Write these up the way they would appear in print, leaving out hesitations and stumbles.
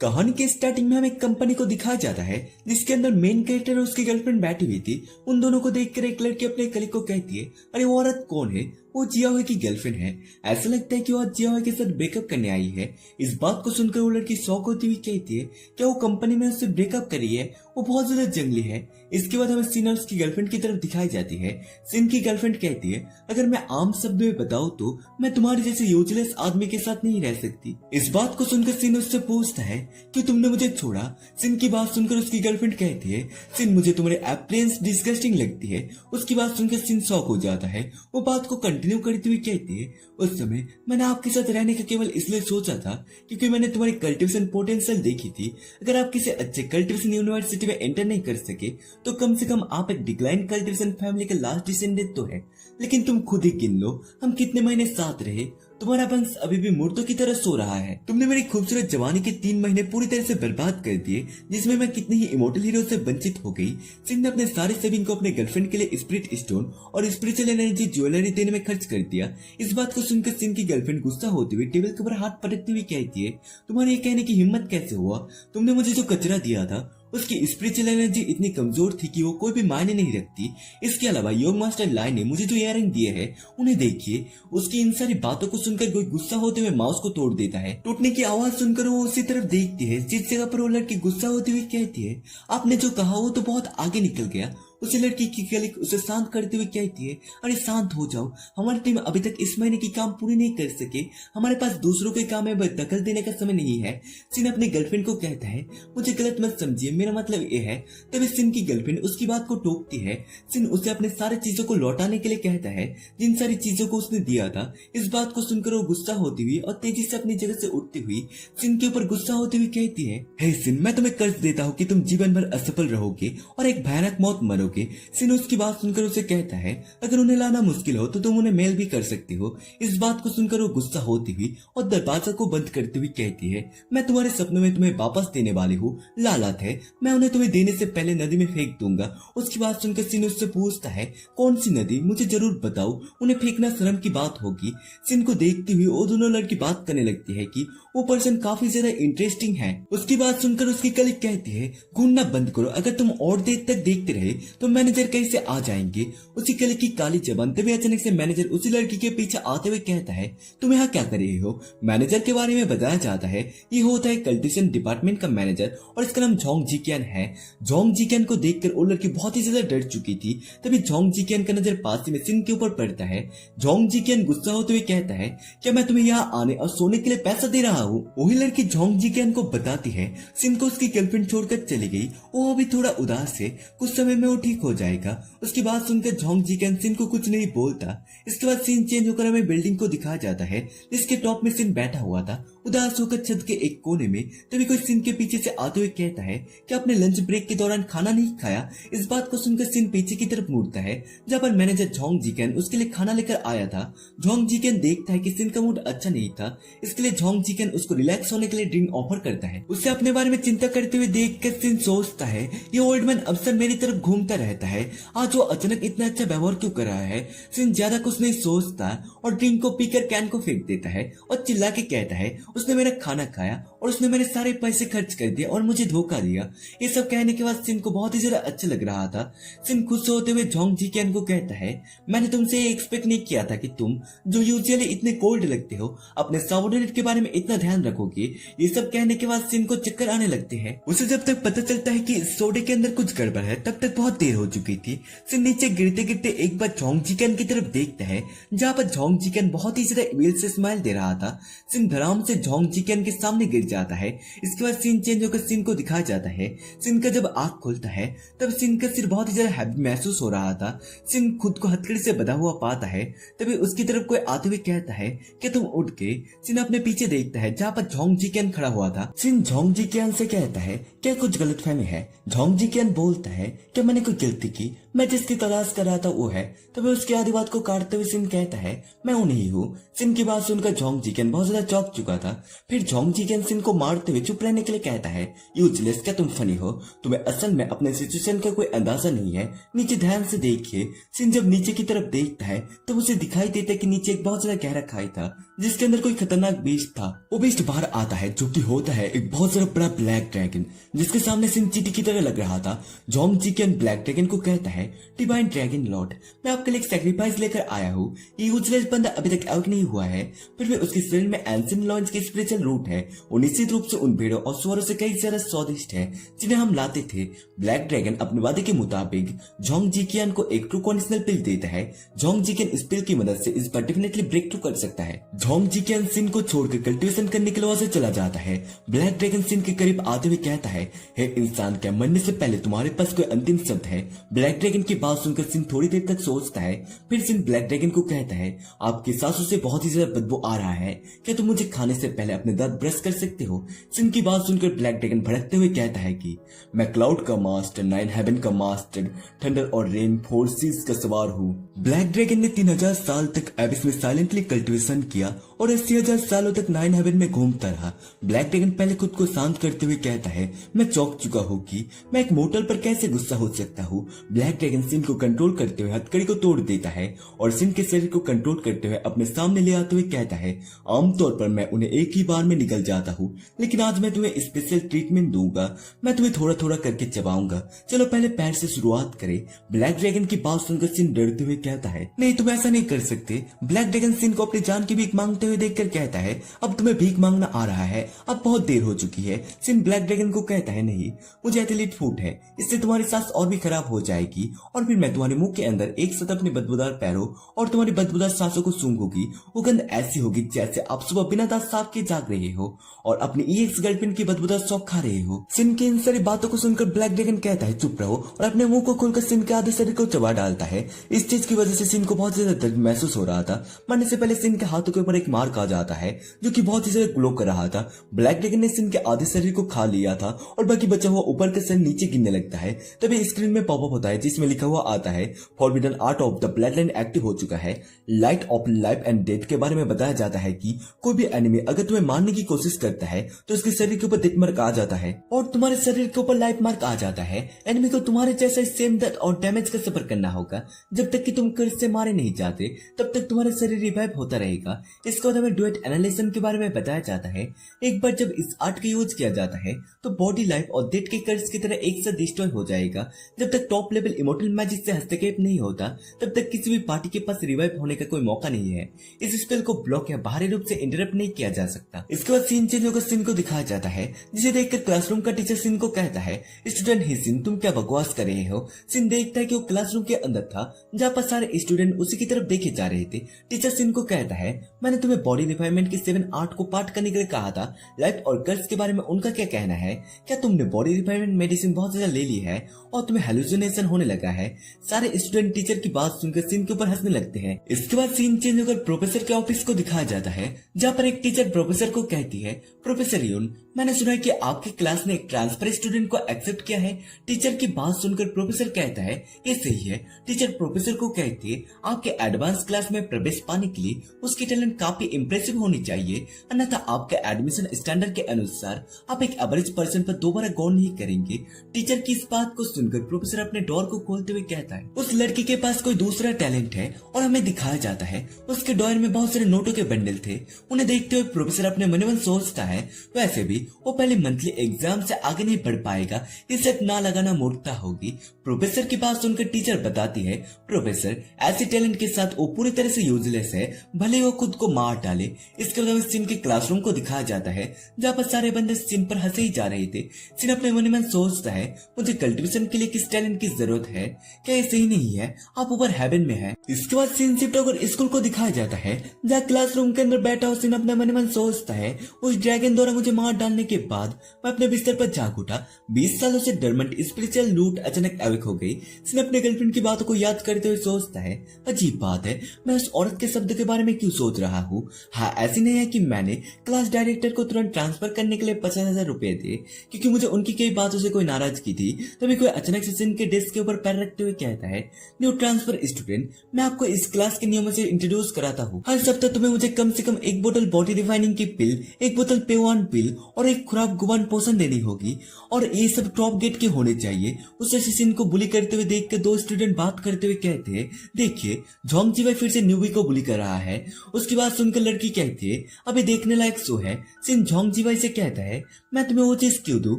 कहानी के स्टार्टिंग में हमें एक कंपनी को दिखाया जाता है जिसके अंदर मेन कैरेक्टर और उसकी गर्लफ्रेंड बैठी हुई थी। उन दोनों को देखकर एक लड़की अपने कलीग को कहती है, अरे वो औरत कौन है? वो जिया हुए की गर्लफ्रेंड है। ऐसा लगता है कि वो आज जिया हुए के साथ ब्रेकअप करने आई है। इस बात को सुनकर वो लड़की शॉक होती हुई कहती है कि वो कंपनी में उससे ब्रेकअप करी है, वो बहुत ज्यादा जंगली है। इसके बाद हमें सिन और उसकी गर्लफ्रेंड की तरफ दिखाई जाती है। सिन की गर्लफ्रेंड कहती है, अगर मैं आम शब्द में बताऊं तो मैं तुम्हारे जैसे यूजलेस आदमी के साथ नहीं रह सकती। इस बात को सुनकर सिन उससे पूछता है कि तुमने मुझे छोड़ा। सिन की बात सुनकर उसकी गर्लफ्रेंड कहती है, सिन मुझे तुम्हारी अपीयरेंस डिस्गस्टिंग लगती है। उसकी बात सुनकर सिन शॉक हो जाता है। वो बात को कंटिन्यू करती हुई कहती है, उस समय मैंने आपके साथ रहने का केवल इसलिए सोचा था क्योंकि मैंने तुम्हारी कल्टिवेशन पोटेंशियल देखी थी। अगर आप किसी अच्छे कल्टिवेशन यूनिवर्सिटी में एंटर नहीं कर सके तो कम से कम आप एक डिक्लाइन कल्टिवेशन फैमिली के लास्ट डिसेंडेंट तो है। लेकिन तुम खुद ही गिन लो, हम कितने महीने साथ रहे। तुम्हारा वंश अभी भी मुर्दों की तरह सो रहा है। तुमने मेरी खूबसूरत जवानी के 3 महीने पूरी तरह से बर्बाद कर दिए, जिसमें मैं कितनी ही इमोर्टल हीरो से वंचित हो गई। सिंह ने अपने सारे सेविंग को अपने गर्लफ्रेंड के लिए स्पिरिट स्टोन और स्पिरिचुअल एनर्जी ज्वेलरी देने में खर्च कर दिया। इस बात को सुनकर सिंह की गर्लफ्रेंड गुस्सा होती हुई टेबल के ऊपर हाथ पटकती हुई कहती है, तुम्हारे ये कहने की हिम्मत कैसे हुआ? तुमने मुझे जो कचरा दिया था उसकी स्पिरिचुअल एनर्जी इतनी कमजोर थी कि वो कोई भी मायने नहीं रखती। इसके अलावा योग मास्टर लाइन ने मुझे जो इयररिंग दिए हैं उन्हें देखिए। उसकी इन सारी बातों को सुनकर कोई गुस्सा होते हुए माउस को तोड़ देता है। टूटने की आवाज सुनकर वो उसी तरफ देखती है जिस जगह पर वो लड़की गुस्सा होती हुई कहती है, आपने जो कहा वो तो बहुत आगे निकल गया। उसी लड़की की कलीग उसे शांत करते हुए कहती है, अरे शांत हो जाओ, हमारी टीम अभी तक इस महीने की काम पूरी नहीं कर सके। हमारे पास दूसरों के काम में दखल देने का समय नहीं है। सिन अपनी गर्लफ्रेंड को कहता है, मुझे गलत मत समझिए, मेरा मतलब ये है। तभी सिन की गर्लफ्रेंड उसकी बात को टोकती है। सिन उसे अपने सारी चीजों को लौटाने के लिए कहता है जिन सारी चीजों को उसने दिया था। इस बात को सुनकर वो गुस्सा होती हुई और तेजी से अपनी जगह से उठती हुई सिन के ऊपर गुस्सा होती हुई कहती है, हे सिन, मैं तुम्हें कर्ज देता हूँ कि तुम जीवन भर असफल रहोगे और एक भयानक मौत मरोगे। सिन उसकी बात सुनकर उसे कहता है, अगर उन्हें लाना मुश्किल हो तो तुम उन्हें मेल भी कर सकती हो। इस बात को सुनकर वो गुस्सा होती हुई और दरवाजा को बंद करते हुए कहती है, मैं तुम्हारे सपनों में तुम्हें वापस देने वाली हूँ। लालत है, मैं उन्हें तुम्हें देने से पहले नदी में फेंक दूंगा। उसकी बात सुनकर सिन उससे पूछता है, कौन सी नदी? मुझे जरूर बताओ, उन्हें फेंकना शर्म की बात होगी। सिन को देखती हुई वो दोनों लड़की बात करने लगती है कि वो पर्सन काफी ज्यादा इंटरेस्टिंग है। उसकी बात सुनकर उसकी कलीग कहती है, घूमना बंद करो, अगर तुम और देर तक देखते रहे तो मैनेजर कैसे आ जाएंगे। उसी कलीग की काली जबान। तभी अचानक से मैनेजर उसी लड़की के पीछे आते हुए कहता है, तुम यहाँ क्या कर रहे हो? मैनेजर के बारे में बताया जाता है, ये होता है कल्टिवेशन डिपार्टमेंट का मैनेजर और इसका नाम जोंग जिकियन है। जोंग जिकियन को देखकर वो लड़की बहुत ही ज्यादा डर चुकी थी। तभी जोंग जिकियन का नजर पास में सिन के ऊपर पड़ता है। जोंग जिकियन गुस्सा होते हुए कहता है, क्या मैं तुम्हें यहाँ आने और सोने के लिए पैसा दे रहा हूँ? वही लड़की जोंग जिकियन को बताती है, सिन को उसकी गर्लफ्रेंड छोड़कर चली गई, वो अभी थोड़ा उदास है, कुछ समय में वो ठीक हो जाएगा। उसकी बात सुनकर जोंग जिकियन सिन को कुछ नहीं बोलता। इसके बाद सीन चेंज होकर हमें बिल्डिंग को दिखाया जाता है जिसके टॉप में सिन बैठा हुआ था उदास होकर छत के एक कोने में। तभी कोई सिन के पीछे से आते हुए कहता है कि आपने लंच ब्रेक के दौरान खाना नहीं खाया। इस बात को सुनकर सिन पीछे की तरफ मुड़ता है जहाँ पर मैनेजर जोंग जिकियन उसके लिए खाना लेकर आया था। जोंग जिकियन देखता है कि सिन का मूड अच्छा नहीं था, इसके लिए जोंग जिकियन उसको रिलैक्स होने के लिए ड्रिंक ऑफर करता है। उसे अपने बारे में चिंता करते हुए देखकर सिन सोचता है, ये ओल्ड मैन अक्सर मेरी तरफ घूमता रहता है, आज वो अचानक इतना अच्छा व्यवहार क्यों कर रहा है? सिन ज्यादा कुछ नहीं सोचता और ड्रिंक को पीकर कैन को फेंक देता है और चिल्ला के कहता है, उसने मेरा खाना खाया और उसने मेरे सारे पैसे खर्च कर दिए और मुझे धोखा दिया। ये सब कहने के बाद सिन को बहुत ही ज्यादा अच्छा लग रहा था। सिन खुश होते हुए जोंग जिकियन को कहता है, मैंने तुमसे एक्सपेक्ट नहीं किया था कि तुम जो यूजुअली इतने कोल्ड लगते हो अपने सबऑर्डिनेट के बारे में इतना ध्यान रखोगे। ये सब कहने के बाद सिन को चक्कर आने लगते हैं। उसे जब तक पता चलता है कि इस सोडे के अंदर कुछ गड़बड़ है तब तक बहुत देर हो चुकी थी। सिन नीचे गिरते गिरते एक बार जोंग जिकियन की तरफ देखता है जहाँ पर जोंग जिकियन बहुत ही ज्यादा इविल से स्माइल दे रहा था। सिन धड़ाम से जोंग जिकियन के सामने गिर जाता है। इसके बाद सीन चेंज होकर सिन को दिखाया जाता है। सिन का जब आंख खुलता है तब सिन का सिर बहुत ही ज्यादा हैवी महसूस हो रहा था। सिन खुद को हथकड़ी से बंधा हुआ पाता है। तभी उसकी तरफ कोई आते हुए कहता है कि तुम उठ के। सिन अपने पीछे देखता है जहाँ पर जोंग जिकियन खड़ा हुआ था। सिन जोंग जिकियन से कहता है, क्या कुछ गलतफहमी है? जोंग जिकियन बोलता है, क्या मैंने कोई गलती की? मैं जिसकी तलाश कर रहा था वो है। तभी उसकी आधी बात को काटते हुए सिन कहता है, मैं वो नहीं हूँ। सिन की बात सुनकर जोंग जिकियन बहुत ज्यादा चौंक चुका था। फिर जोंग जिकियन सिन सिन को मारते हुए चुप रहने के लिए कहता है, यूजलेस, क्या तुम फनी हो? तुम्हें असल में अपने सिचुएशन का कोई अंदाजा नहीं है। नीचे ध्यान से देखिए। सिन जब नीचे की तरफ देखता है तब उसे दिखाई देता है कि नीचे एक बहुत ज्यादा गहरा खाई था जिसके अंदर कोई खतरनाक बीस्ट था। वो बीस्ट बाहर आता है जो कि होता है एक बहुत ज्यादा बड़ा ब्लैक ड्रैगन, जिसके सामने सिन चींटी की तरह लग रहा था। जॉम चिकन ब्लैक ड्रैगन को कहता है, डिवाइन ड्रैगन लॉर्ड, मैं आपके लिए एक सैक्रिफाइस लेकर आया हूँ। ये यूजलेस बंदा अभी तक आउट नहीं हुआ है, फिर भी उसके शरीर में एंशिएंट लॉन्च की स्पिरिचुअल रूट है। वो निश्चित रूप से उन भेड़ों और सुअरों से कई ज्यादा स्वादिष्ट है जिन्हें हम लाते थे। ब्लैक ड्रैगन अपने वादे के मुताबिक जोंग जिकियन को एक ट्रू कंडीशनल पिल देता है। जोंग जिकियन इस पिल की मदद से इस पर डेफिनेटली ब्रेक थ्रू कर सकता है। जोंग जिकियन सिन को छोड़कर कल्टीवेशन करने के लिए वहां से चला जाता है। ब्लैक ड्रैगन सिन के करीब आते हुए कहता है, हे इंसान, क्या मरने से पहले तुम्हारे पास कोई अंतिम शब्द है? ब्लैक ड्रैगन की बात सुनकर सिन थोड़ी देर तक सोचता है, फिर सिन ब्लैक ड्रैगन को कहता है, आपकी सांसों से बहुत ही ज्यादा बदबू आ रहा है, क्या तुम मुझे खाने से पहले अपने दांत ब्रश कर सकते हो? सिन की बात सुनकर ब्लैक ड्रैगन भड़कते हुए कहता है कि मैं क्लाउड का मास्टर, 9 हेवन का मास्टर, थंडर और रेन फोर्सेस का सवार हूँ। ब्लैक ड्रैगन ने 3000 साल तक एबिस में साइलेंटली कल्टीवेशन किया और 80,000 सालों तक 9 हेवन में घूमता रहा। ब्लैक ड्रैगन पहले खुद को शांत करते हुए कहता है, मैं चौंक चुका हूँ कि मैं एक मोर्टल पर कैसे गुस्सा हो सकता हूँ। ब्लैक ड्रैगन सिन को कंट्रोल करते हुए हथकड़ी को तोड़ देता है और सिन के शरीर को कंट्रोल करते हुए अपने सामने ले आते हुए कहता है, आमतौर पर मैं उन्हें एक ही बार में निकल जाता हूँ, लेकिन आज मैं तुम्हें स्पेशल ट्रीटमेंट दूंगा। मैं तुम्हें थोड़ा थोड़ा करके चबाऊंगा। चलो पहले पैर से शुरुआत करें। ब्लैक ड्रैगन की बात सुनकर सिन डरते हुए कहता है, नहीं, तुम ऐसा नहीं कर सकते। ब्लैक ड्रैगन सिन को अपनी जान की भीख मांगते हुए देखकर कहता है, अब तुम्हें भीख मांगना आ रहा है, अब बहुत देर हो चुकी है। सिन ब्लैक ड्रैगन को कहता है, नहीं, मुझे एथलीट फूड है, इससे तुम्हारी सांस और भी खराब हो जाएगी और फिर मैं तुम्हारे मुंह के अंदर एक साथ अपने बदबूदार पैरों और तुम्हारी बदबूदार सांसों को सूंघूंगी। वो गंध ऐसी होगी जैसे आप सुबह बिना दांत साफ किए जाग रहे हो और अपनी एक्स गर्लफ्रेंड की बदबूदार शौक खा रहे हो। सिन की इन सारी बातों को सुनकर ब्लैक ड्रैगन कहता है, चुप रहो, और अपने मुंह को खोलकर सिन के आधे शरीर को चबा डालता है। इस चीज की वजह से सिन को बहुत ज्यादा दर्द महसूस हो रहा था। मरने से पहले सिन के हाथों के ऊपर एक मार्क आ जाता है जो कि बहुत ही ज्यादा ग्लो कर रहा था। ब्लैक ड्रैगन ने सिन के आधे शरीर को खा लिया था और बाकी बचा हुआ ऊपर का शरीर नीचे गिरने लगता है। तभी स्क्रीन में पॉपअप होता है जिसमें लिखा हुआ आता है, forbidden art of the blood line active हो चुका है। Light of life and death के बारे में बताया जाता है कि कोई भी एनिमी अगर तुम्हें मारने की कोशिश करता है तो उसके शरीर के ऊपर डेथ मार्क आ जाता है और तुम्हारे शरीर के ऊपर लाइफ मार्क आ जाता है। एनिमी को तुम्हारे जैसा सेम डेथ और डैमेज का सफर करना होगा। जब तक कि तुम कर्ज से मारे नहीं जाते तब तक तुम्हारा शरीर रिवाइव होता रहेगा। इसके बाद हमें डुएट एनालिसिस के बारे में बताया जाता है। एक बार जब इस आर्ट का यूज किया जाता है तो बॉडी लाइफ और डेथ के कर्ज की तरह एक साथ डिस्ट्रॉय हो जाएगा। जब तक टॉप लेवल इमोर्टल मैजिक से हस्तक्षेप नहीं होता तब तक किसी भी पार्टी के पास रिवाइव होने का कोई मौका नहीं है। इस स्पेल को ब्लॉक या बाहरी रूप से इंटरप्ट नहीं किया जा सकता। इसके बाद सीन चेंज होकर सिन को दिखाया जाता है, जिसे देखकर क्लासरूम का टीचर सिन को कहता है, स्टूडेंट ही सिन, तुम क्या बकवास कर रहे हो? सिन देखता है कि वो क्लासरूम के अंदर था जहाँ पर सारे स्टूडेंट उसी की तरफ देखे जा रहे थे। टीचर सिन को कहता है, मैंने तुम्हें बॉडी रिफाइनमेंट के 7 आर्ट को पाठ करने के लिए कहा था। लाइफ और कर्ज के बारे में उनका क्या कहना है? क्या तुमने बॉडी रिफाइनमेंट मेडिसिन बहुत ज्यादा ले ली है और तुम्हें हेलुसिनेशन होने लगा है? सारे स्टूडेंट टीचर की बात सुनकर सिन के ऊपर हंसने लगते हैं। इसके बाद सीन चेंज होकर प्रोफेसर के ऑफिस को दिखाया जाता है जहाँ पर एक टीचर प्रोफेसर को कहती है, प्रोफेसर यून, मैंने सुना है कि आपकी क्लास ने एक ट्रांसफर स्टूडेंट को एक्सेप्ट किया है। टीचर की बात सुनकर प्रोफेसर कहता है, ये सही है। टीचर प्रोफेसर को कहती है, आपके एडवांस क्लास में प्रवेश पाने के लिए उसकी टैलेंट काफी इंप्रेसिव होनी चाहिए, अन्यथा आपके एडमिशन स्टैंडर्ड के अनुसार आप एक एवरेज पर्सन पर दोबारा गौर नहीं करेंगे। टीचर की इस बात को सुनकर प्रोफेसर अपने डोर को खोलते हुए कहता है, उस लड़की के पास कोई दूसरा टैलेंट है और हमें दिखाया जाता है उसके डोर में बहुत सारे नोटों के बंडल थे। उन्हें देखते हुए प्रोफेसर अपने मन में सोचता है, वैसे भी वो पहले मंथली एग्जाम से आगे नहीं बढ़ पाएगा, इसे ना लगाना मूर्खता होगी। प्रोफेसर की बात सुनकर टीचर बताती है, प्रोफेसर ऐसे टैलेंट के साथ वो पूरी तरह से यूजलेस है, भले वो खुद को मार डाले। इसके बाद सिन के क्लासरूम को दिखाया जाता है जहाँ पर सारे बंदे सिन पर हंसे ही जा रहे थे। सिन अपने मन में सोचता है, मुझे कल्टीवेशन के लिए किस टैलेंट की जरूरत है? क्या ये सही नहीं है? आप ऊपर हेवन में है। इसके बाद सिन शिफ्ट होकर स्कूल को दिखाया जाता है जहाँ क्लासरूम के अंदर बैठा सिन अपने मन में सोचता है, उस ड्रैगन द्वारा मुझे मार डालने के बाद मैं अपने बिस्तर पर जाग उठा। 20 सालों से डरमेंट स्पिरिचुअल लूट अचानक अवेक हो गई। सिन अपने गर्लफ्रेंड की बातों को याद करते हुए सोचता है, अजीब बात है, मैं उस औरत के शब्द के बारे में क्यों सोच रहा हूँ? हाँ, ऐसी नहीं है कि मैंने क्लास डायरेक्टर को तुरंत ट्रांसफर करने के लिए 50,000 रुपए दिए क्योंकि मुझे उनकी कई बातों से कोई नाराजगी थी। तभी कोई अचानक से सिन के डेस्क के ऊपर पैर रखते हुए कहता है, न्यू ट्रांसफर स्टूडेंट, मैं आपको इस क्लास के नियमों से इंट्रोड्यूस कराता हूँ। हर सप्ताह तुम्हें मुझे कम से कम 1 बोतल बॉडी रिफाइनिंग की पिल, 1 बोतल पेवान पिल और एक खुराक गुबान पोषण देनी होगी और ये सब टॉप गेट के होने चाहिए। उससे सिन को बुली करते हुए देख कर दो स्टूडेंट बात करते हुए कहते हैं, देखिए जोंग जीवाई फिर से न्यूबी को बुली कर रहा है। उसकी बात सुनकर लड़की कहती है, अभी देखने लायक शो है। सिन जोंग जीवाई से कहता है, मैं तुम्हें वो चीज क्यों दूं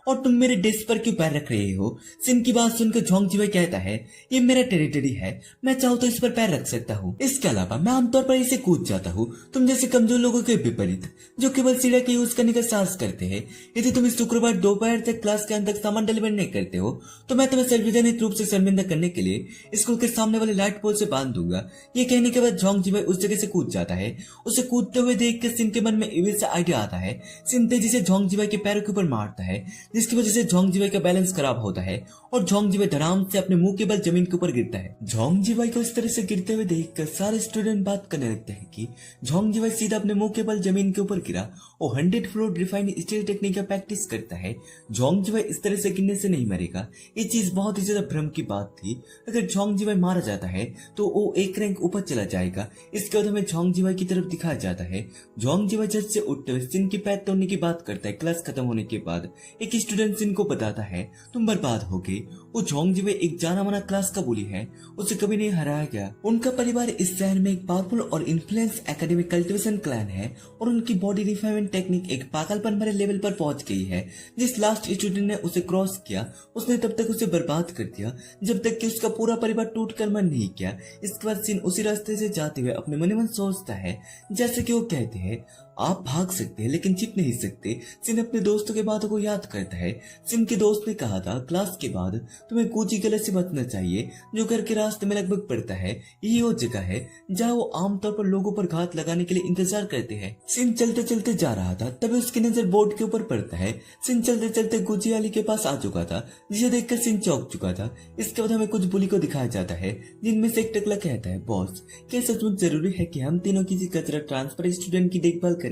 और तुम मेरे डेस्क पर क्यों पैर रख रहे हो। सिन की बात सुनकर जोंग जीवाई कहता है, ये मेरा टेरिटरी है, मैं चाहूँ तो इस पर पैर रख सकता हूँ। इसके अलावा मैं आमतौर पर इसे कूद जाता हूँ, तुम जैसे कमजोर लोगों के विपरीत जो केवल सीढ़ी का यूज करने का साहस करते हैं। यदि तुम इस शुक्रवार दोपहर तक क्लास के अंत तक सामान डिलीवर नहीं करते हो तो मैं तुम्हें सार्वजनिक रूप से शर्मिंदा करने के लिए स्कूल के सामने वाले लाइट पोल से बांध दूंगा। ये कहने के बाद जोंग जीवाई उस जगह से कूद जाता है। उसे कूदते हुए देख कर सिन के मन में इविल सा आइडिया आता है। सिन तेजी से जोंग जीवाई के पैरों के ऊपर मारता है, जिसकी वजह से जोंग जीवाई का बैलेंस खराब होता है और जोंग जीवाई धड़ाम से अपने मुंह के बल जमीन के ऊपर गिरता है। जोंग जीवाई को इस तरह से गिरते हुए देखकर सारे स्टूडेंट बात करने लगते हैं कि जोंग जीवाई सीधा अपने मुंह के बल जमीन के ऊपर गिरा और 100 फ्लोर रिफाइंड स्टील टेक्निक का प्रैक्टिस करता है। जोंग जीवाई इस तरह से गिरने से नहीं मरेगा, ये चीज बहुत ही ज्यादा भ्रम की बात थी। अगर जोंग जीवाई मारा जाता है तो वो एक रैंक ऊपर चला जाएगा। इसके बाद हमें जोंग जीवाई की तरफ दिखाया जाता है। जोंग जीवाई जज से उठते हुए सिन की पैर तोड़ने की बात करता है। क्लास खत्म होने के बाद एक स्टूडेंट सिन को बताता है, तुम बर्बाद हो गए। वो जोंग जीवाई एक जाना माना क्लास का बुली है, उसे कभी नहीं हराया गया। उनका परिवार इस शहर में एक पावरफुल और इन्फ्लुएंस एकेडमिक कल्टिवेशन क्लैन है और उनकी बॉडी रिफाइनमेंट टेक्निक एक पागलपन भरे लेवल पर पहुंच गई है। जिस लास्ट स्टूडेंट ने उसे क्रॉस किया उसने तब तक उसे बर्बाद कर दिया जब तक कि उसका पूरा परिवार टूट कर मर नहीं किया। इसके बाद सिन उसी रास्ते से जाते हुए अपने मन में सोचता है, जैसे कि वो कहते हैं, आप भाग सकते हैं लेकिन छिप नहीं सकते। सिन अपने दोस्तों के बातों को याद करता है। सिन के दोस्त ने कहा था, क्लास के बाद तुम्हें कूची गले से बचना चाहिए जो घर के रास्ते में लगभग पड़ता है। यही वो जगह है जहाँ वो आमतौर पर लोगों पर घात लगाने के लिए इंतजार करते हैं। सिन चलते चलते जा रहा था, तभी उसकी नजर बोर्ड के ऊपर पड़ता है। सिन चलते चलते गुची वाली के पास आ चुका था, जिसे देखकर सिन चौंक चुका था। इसके बाद हमें कुछ बुली को दिखाया जाता है, जिनमें से एक टकला कहता है, बॉस क्या सचमुच जरूरी है कि हम तीनों किसी कचरा ट्रांसफर स्टूडेंट की देखभाल करें।